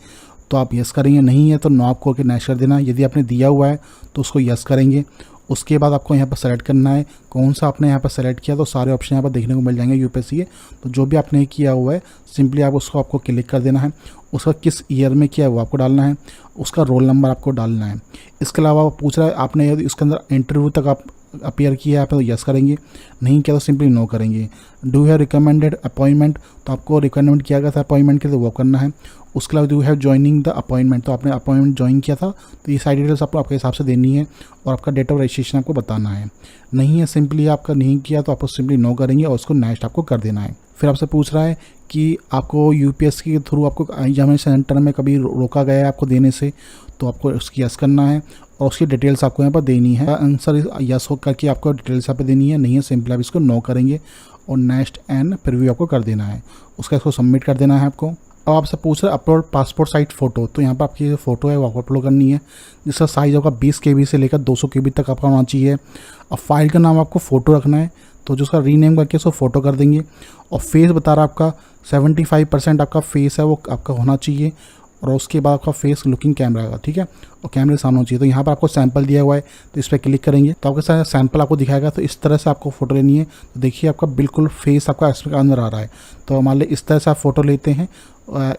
तो आप यस करेंगे, नहीं है तो नो आपको के नेक्स्ट कर देना। यदि आपने दिया हुआ है तो उसको यस करेंगे। उसके बाद आपको यहाँ पर सेलेक्ट करना है कौन सा आपने यहाँ पर सेलेक्ट किया, तो सारे ऑप्शन यहाँ पर देखने को मिल जाएंगे यूपीएससी के। तो जो भी आपने किया हुआ है सिंपली आप उसको आपको क्लिक कर देना है। उसका किस ईयर में किया है वो आपको डालना है, उसका रोल नंबर आपको डालना है। इसके अलावा वो पूछ रहा है आपने यदि उसके अंदर इंटरव्यू तक आप अपीयर किया है तो यस करेंगे, नहीं किया तो सिंपली नो करेंगे। डू हैव रिकमेंडेड अपॉइंटमेंट, तो आपको रिकमेंड किया गया था अपॉइंटमेंट के लिए वो करना है। उसके अलावा do have joining the appointment, तो आपने अपॉइंटमेंट ज्वाइन किया था तो ये सारी डिटेल्स आपको आपके हिसाब से देनी है और आपका डेट ऑफ रजिस्ट्रेशन आपको बताना है। नहीं है सिंपली आपका नहीं किया तो आपको सिंपली नो करेंगे और उसको नेक्स्ट आपको कर देना है। फिर आपसे पूछ रहा है कि आपको यूपीएससी के थ्रू आपको एग्जामिनेशन सेंटर में कभी रोका गया है आपको देने से, तो आपको उसकी यस करना है और उसकी डिटेल्स आपको यहाँ पर देनी है। आंसर यस हो करके आपको डिटेल्स यहाँ पर देनी है, नहीं है सिंपली आप इसको नो करेंगे और नेक्स्ट एंड प्रीव्यू आपको कर देना है। उसका इसको सबमिट कर देना है आपको। अब आपसे पूछ रहे अपलोड पासपोर्ट साइज फ़ोटो, तो यहाँ पर आपकी जो फ़ोटो है वो आपको अपलोड करनी है जिसका साइज़ होगा 20 KB से लेकर 200 KB तक आपका होना चाहिए। अब फाइल का नाम आपको फ़ोटो रखना है तो जो उसका रीनेम करके उसको फ़ोटो कर देंगे। और फेस बता रहा आपका 75% आपका फेस है वो आपका होना चाहिए और उसके बाद आपका फेस लुकिंग कैमरा का, ठीक है, और कैमरे के सामने होना चाहिए। तो यहाँ पर आपको सैंपल दिया हुआ है तो इस पर क्लिक करेंगे तो आपके साथ सैंपल आपको दिखाएगा। तो इस तरह से आपको फ़ोटो लेनी है। तो देखिए आपका बिल्कुल फेस आपका इसमें अंदर आ रहा है। तो मान लीजिए इस तरह से आप फ़ोटो लेते हैं,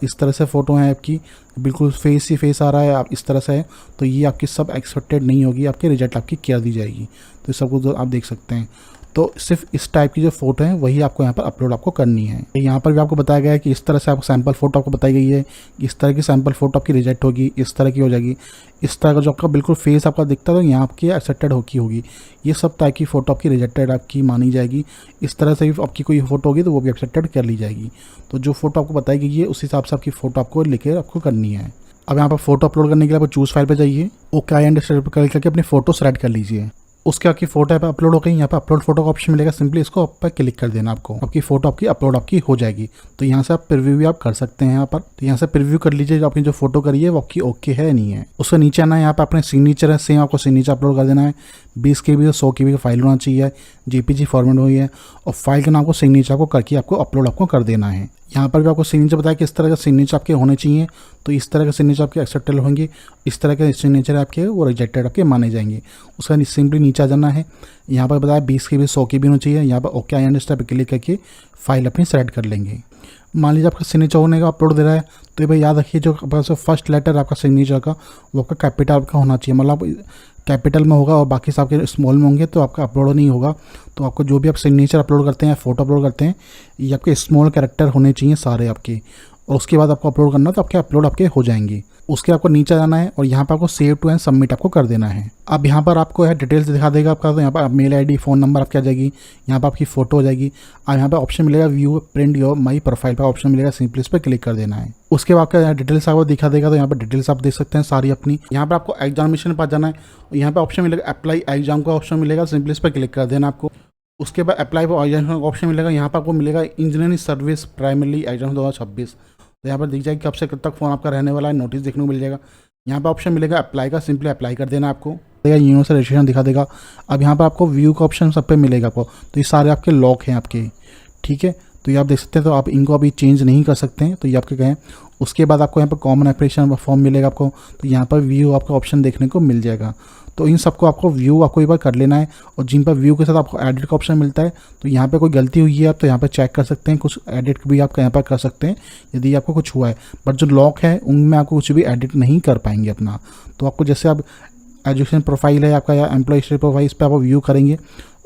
इस तरह से फ़ोटो है आपकी, बिल्कुल फेस ही फेस आ रहा है, आप इस तरह से है तो ये आपकी सब एक्सेप्टेड नहीं होगी, आपकी रिजेक्ट आपकी कर दी जाएगी। तो सब कुछ आप देख सकते हैं। तो सिर्फ इस टाइप की जो फ़ोटो है वही आपको यहाँ पर अपलोड आपको करनी है। यहाँ पर भी आपको बताया गया है कि इस तरह से आपको सैंपल फ़ोटो आपको बताई गई है, इस तरह की सैंपल फ़ोटो आपकी रिजेक्ट होगी, इस तरह की हो जाएगी, इस तरह का जो आपका बिल्कुल फेस आपका दिखता है तो यहाँ आपकी एक्सेप्टेड होगी। ये सब टाइप की फ़ोटो आपकी रिजेक्टेड आपकी मानी जाएगी। इस तरह से भी आपकी कोई फ़ोटो होगी तो वो भी एक्सेप्टेड कर ली जाएगी। तो जो फ़ोटो आपको बताई गई है उस हिसाब से आपकी फ़ोटो आपको लेकर आपको करनी है। अब यहाँ पर फ़ोटो अपलोड करने के लिए आपको चूज़ फाइल पर जाइए, ओके एंड क्लिक करके अपनी फ़ोटो सेलेक्ट कर लीजिए। उसके आपकी फ़ोटो यहाँ पे अपलोड हो गई, यहाँ पे अपलोड फोटो का ऑप्शन मिलेगा, सिंपली इसको आप पर क्लिक कर देना, आपको आपकी फ़ोटो आपकी अपलोड आपकी हो जाएगी। तो यहाँ से आप प्रीव्यू भी आप कर सकते हैं यहाँ पर। तो यहाँ से प्रीव्यू कर लीजिए आपकी जो फोटो करी है वो आपकी ओके है नहीं है। उसके नीचे आना है, यहाँ पे अपने सिग्नेचर है, सेम आपको सिग्नेचर अपलोड कर देना है। 20 KB और 100 KB का फाइल होना चाहिए, JPG फॉर्मेट हुई है और फाइल का नाम को सिग्नेचर को करके आपको अपलोड आपको कर देना है। यहाँ पर भी आपको सिग्नेचर बताया कि इस तरह का सिग्नेचर आपके होने चाहिए। तो इस तरह के सिग्नेचर आपके एक्सेप्टेबल होंगे, इस तरह के सिग्नेचर आपके वो रिजेक्टेड आपके माने जाएंगे। उसका सिंपली नीचे आ जाना है। यहाँ पर बताया 20 KB 100 KB होना चाहिए। यहाँ पर ओके आई अंडरस्टैंड पर क्लिक करके फाइल अपनी सेलेक्ट कर लेंगे। मान लीजिए आपका सिग्नेचर होने का अपलोड दे रहा है तो ये भाई याद रखिए जो फर्स्ट लेटर आपका सिग्नेचर का वो आपका कैपिटल आपका होना चाहिए, मतलब कैपिटल में होगा और बाकी सब आपके स्मॉल में होंगे तो आपका अपलोड नहीं होगा। तो आपको जो भी आप सिग्नेचर अपलोड करते हैं, फ़ोटो अपलोड करते हैं, ये आपके स्मॉल कैरेक्टर होने चाहिए सारे आपके, और उसके बाद आपको अपलोड करना तो आपके अपलोड आपके हो जाएंगे। उसके आपको नीचे जाना है और यहाँ पर आपको सेव टू एंड सबमिट आपको कर देना है। अब यहाँ पर आपको है डिटेल्स दिखा देगा आपका, तो यहाँ पर मेल ID फ़ोन नंबर आपकी आ जाएगी, यहाँ पर आपकी फ़ोटो हो जाएगी। अब यहाँ पर ऑप्शन मिलेगा view print your my profile पर ऑप्शन मिलेगा, सिंपली इस पर क्लिक कर देना है। उसके बाद का डिटेल्स आपको दिखा देगा, तो यहाँ पर डिटेल्स आप देख सकते हैं सारी अपनी। यहाँ पर आपको एग्जामिनेशन पर जाना है, यहाँ पे ऑप्शन मिलेगा अप्लाई एग्जाम का ऑप्शन मिलेगा, सिंपली इस पर क्लिक कर देना आपको। उसके बाद अप्लाई फॉर एग्जाम का ऑप्शन मिलेगा, यहाँ पर आपको मिलेगा इंजीनियरिंग सर्विस प्राइमरी एग्जाम 2026। तो यहाँ पर दिख जाएगी कब से कब तक फॉर्म आपका रहने वाला है, नोटिस देखने को मिल जाएगा। यहाँ पर ऑप्शन मिलेगा अप्लाई का, सिंपली अप्लाई कर देना आपको। यूनिवर्सल रजिस्ट्रेशन दिखा देगा। अब यहाँ पर आपको व्यू का ऑप्शन सब पे मिलेगा आपको, तो ये सारे आपके लॉक हैं आपके, ठीक है। तो ये आप देख सकते हैं, तो आप इनको अभी चेंज नहीं कर सकते हैं, तो ये आपके कहें। उसके बाद आपको यहाँ पर कॉमन एप्लीकेशन फॉर्म मिलेगा आपको, तो यहाँ पर व्यू आपका ऑप्शन देखने को मिल जाएगा। तो इन सबको आपको व्यू आपको एक बार कर लेना है, और जिन पर व्यू के साथ आपको एडिट का ऑप्शन मिलता है, तो यहाँ पे कोई गलती हुई है आप तो यहाँ पे चेक कर सकते हैं, कुछ एडिट भी आप यहाँ पर कर सकते हैं यदि आपको कुछ हुआ है। बट जो लॉक है उनमें आपको कुछ भी एडिट नहीं कर पाएंगे अपना। तो आपको जैसे आप एजुकेशन प्रोफाइल है आपका या एम्प्लॉय हिस्ट्री प्रोफाइल, इस पर आप व्यू करेंगे,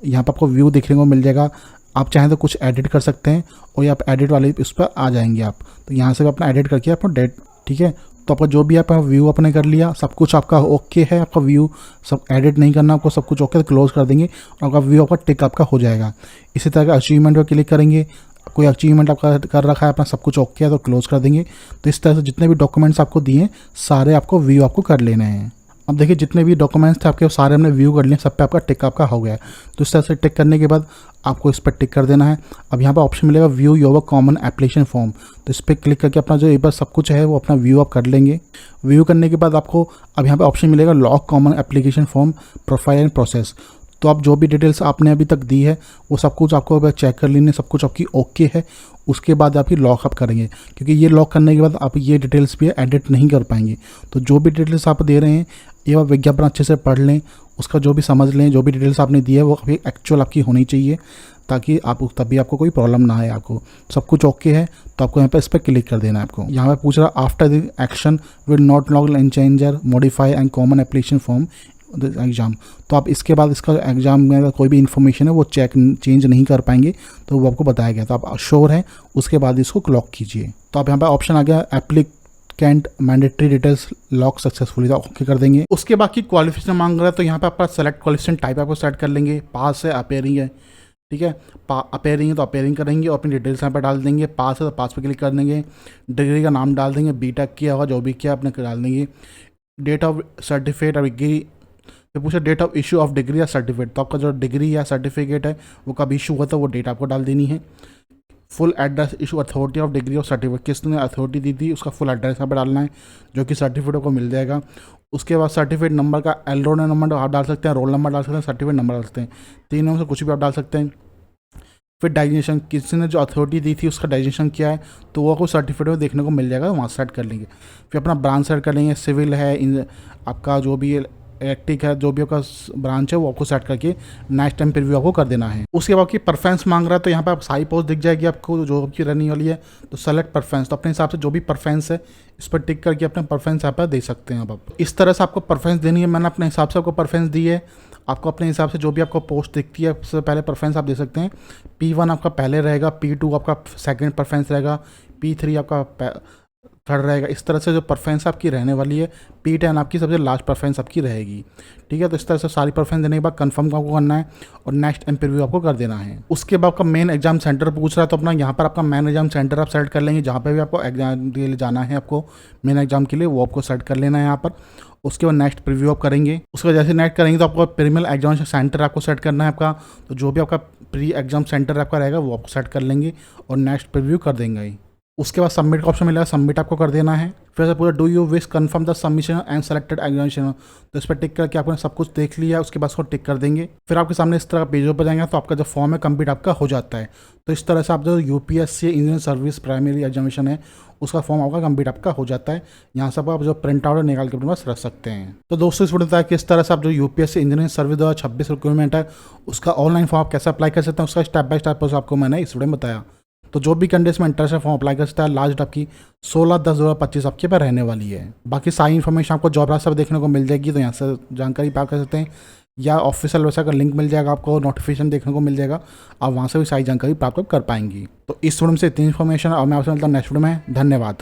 यहाँ पर आपको व्यू देखने को मिल जाएगा। आप चाहें तो कुछ एडिट कर सकते हैं, और ये आप एडिट वाले इस पर आ जाएंगे आप, तो यहाँ से भी अपना एडिट करके आपको डेट, ठीक है। तो आपका जो भी आप व्यू अपने कर लिया, सब कुछ आपका ओके है, आपका व्यू सब एडिट नहीं करना आपको, सब कुछ ओके, तो क्लोज कर देंगे और आपका व्यू आपका टिक आपका हो जाएगा। इसी तरह का अचीवमेंट पर क्लिक करेंगे, कोई अचीवमेंट आपका कर रखा है अपना, सब कुछ ओके है तो क्लोज कर देंगे। तो इस तरह से जितने भी डॉक्यूमेंट्स आपको दिए सारे आपको व्यू आपको कर लेने हैं। अब देखिए जितने भी डॉक्यूमेंट्स थे आपके सारे हमने व्यू कर लिए, सब पे आपका टिक आपका हो गया है। तो इस तरह से टिक करने के बाद आपको इस पर टिक कर देना है। अब यहाँ पर ऑप्शन मिलेगा view your common application form, तो इस पर क्लिक करके अपना जो एक बार सब कुछ है वो अपना व्यू आप कर लेंगे। व्यू करने के बाद आपको अब यहाँ पे ऑप्शन मिलेगा lock common application form profile and process. तो आप जो भी डिटेल्स आपने अभी तक दी है वो सब कुछ आपको चेक कर लेने, सब कुछ आपकी ओके है। उसके बाद आपकी लॉक अप करेंगे, क्योंकि ये लॉक करने के बाद आप ये डिटेल्स भी एडिट नहीं कर पाएंगे। तो जो भी डिटेल्स आप दे रहे हैं ये आप विज्ञापन अच्छे से पढ़ लें, उसका जो भी समझ लें, जो भी डिटेल्स आपने दी है वो एक्चुअल आपकी होनी चाहिए, ताकि आप तभी आपको कोई प्रॉब्लम ना आए। आपको सब कुछ ओके है तो आपको यहाँ पर इस पर क्लिक कर देना है। आपको यहाँ पे पूछ रहा after the action will not log and changer modify and common application form exam. तो आप इसके बाद इसका एग्जाम में कोई भी इन्फॉर्मेशन है वो चेंज नहीं कर पाएंगे, तो वो आपको बताया गया। तो आप श्योर हैं, उसके बाद इसको क्लॉक कीजिए। तो आप यहाँ पर ऑप्शन आ गया applicant mandatory details lock successfully, तो ओके कर देंगे। उसके बाद की क्वालिफिकेशन मांग रहा है, तो यहाँ पे आपका सेलेक्ट क्वालिफिकेशन टाइप आपको सेलेक्ट कर लेंगे, पास है अपेयरिंग है, ठीक है। अपेयरिंग है तो अपेयरिंग करेंगे और अपनी डिटेल्स यहाँ पर डाल देंगे। पास है तो पास पे क्लिक कर देंगे, डिग्री का नाम डाल देंगे, बीटेक किया होगा जो भी किया अपने डाल देंगे। डेट ऑफ सर्टिफिकेट और डिग्री, तो पूछा date of issue of degree या सर्टिफिकेट, तो आपका जो डिग्री या सर्टिफिकेट है वो कब इशू हुआ था वो डेट आपको डाल देनी है। Full address issue authority of degree और सर्टिफिकेट, किसने अथॉरिटी दी थी उसका फुल एड्रेस यहाँ पर डालना है, जो कि सर्टिफिकेट को मिल जाएगा। उसके बाद सर्टिफिकेट नंबर का एलरोड नंबर आप डाल सकते हैं, रोल नंबर डाल सकते हैं, सर्टिफिकेट नंबर डाल सकते हैं, तीन नंबर से कुछ भी आप डाल सकते हैं। फिर डाइजेशन, किसने जो अथॉरिटी दी थी उसका डाइजेशन क्या है, तो वो आपको सर्टिफिकेट में देखने को मिल जाएगा, वहाँ सेट कर लेंगे। फिर अपना ब्रांच सेट कर लेंगे, सिविल है, आपका जो भी इलेक्ट्रिक है, जो भी आपका ब्रांच है वो आपको सेट करके नेक्स्ट टाइम प्रीव्यू आपको कर देना है। उसके बाद की प्रेफरेंस मांग रहा है, तो यहाँ पे आप सारी पोस्ट दिख जाएगी आपको जो आपकी रनिंग वाली है। तो सेलेक्ट प्रेफरेंस, तो अपने हिसाब से जो भी प्रेफरेंस है इस पर टिक करके अपने प्रेफरेंस यहाँ पर दे सकते हैं। अब आप इस तरह से आपको प्रेफरेंस देनी है, मैंने अपने हिसाब से आपको प्रेफरेंस दी है। आपको अपने हिसाब से जो भी आपको पोस्ट दिखती है सबसे पहले प्रेफरेंस आप दे सकते हैं। P1 आपका पहले रहेगा, P2 आपका सेकंड प्रेफरेंस रहेगा, P3 आपका थर्ड रहेगा। इस तरह से जो प्रेफरेंस आपकी रहने वाली है, P10 आपकी सबसे लास्ट प्रेफरेंस आपकी रहेगी, ठीक है। तो इस तरह से सारी प्रेफरेंस देने के बाद कंफर्म आपको करना है और नेक्स्ट इंटरव्यू आपको कर देना है। उसके बाद आपका मेन एग्जाम सेंटर पूछ रहा है, तो अपना यहाँ पर आपका मेन एग्जाम सेंटर आप सेलेक्ट कर लेंगे, जहाँ पे भी आपको एग्जाम के लिए जाना है, आपको मेन एग्जाम के लिए वो आपको सेलेक्ट कर लेना है यहाँ पर। उसके बाद नेक्स्ट प्रीव्यू आप करेंगे, उसके बाद जैसे नेक्स्ट करेंगे तो आपको प्रीमियल एग्जामिनेशन सेंटर आपको सेट करना है आपका। तो जो भी आपका प्री एग्जाम सेंटर आपका रहेगा वो आपको सेट कर लेंगे और नेक्स्ट प्रीव्यू कर देंगे। उसके बाद सबमिट का ऑप्शन मिलेगा, सबमिट आपको कर देना है। फिर से पूरा do you wish confirm the submission and selected examination, तो इस पर टिक करके आपने सब कुछ देख लिया, उसके बाद उसको टिक कर देंगे। फिर आपके सामने इस तरह पेज पर जाएंगे तो आपका जो फॉर्म है कंप्लीट आपका हो जाता है। तो इस तरह से आप जो UPSC engineering service primary examination है उसका फॉर्म आपका कंप्लीट आपका हो जाता है। यहाँ से आप जो प्रिंट आउट निकाल के अपने पास रख सकते हैं। तो दोस्तों इस वीडियो में किस तरह से आप जो यूपीएससी इंजीनियरिंग सर्विस 2026 रिक्रूटमेंट है उसका ऑनलाइन फॉर्म आप कैसे अप्लाई कर सकते हैं उसका स्टेप बाय स्टेप आपको मैंने इस वीडियो में बताया। तो जो भी कैंडिडेट्स में इंटरेस्ट है फॉर्म अप्लाई कर सकता है। लास्ट आपकी 16/10/2025 आपके पास रहने वाली है। बाकी सारी इन्फॉर्मेशन आपको जॉब रास्ता पर देखने को मिल जाएगी, तो यहाँ से जानकारी प्राप्त कर सकते हैं, या ऑफिशियल वेबसाइट का लिंक मिल जाएगा, आपको नोटिफिकेशन देखने को मिल जाएगा, आप वहाँ से भी सारी जानकारी प्राप्त कर पाएंगी। तो इस वीडियो में से इतनी इन्फॉर्मेशन और मैं आपसे मिलता हूँ नेक्स्ट वीडियो में। धन्यवाद।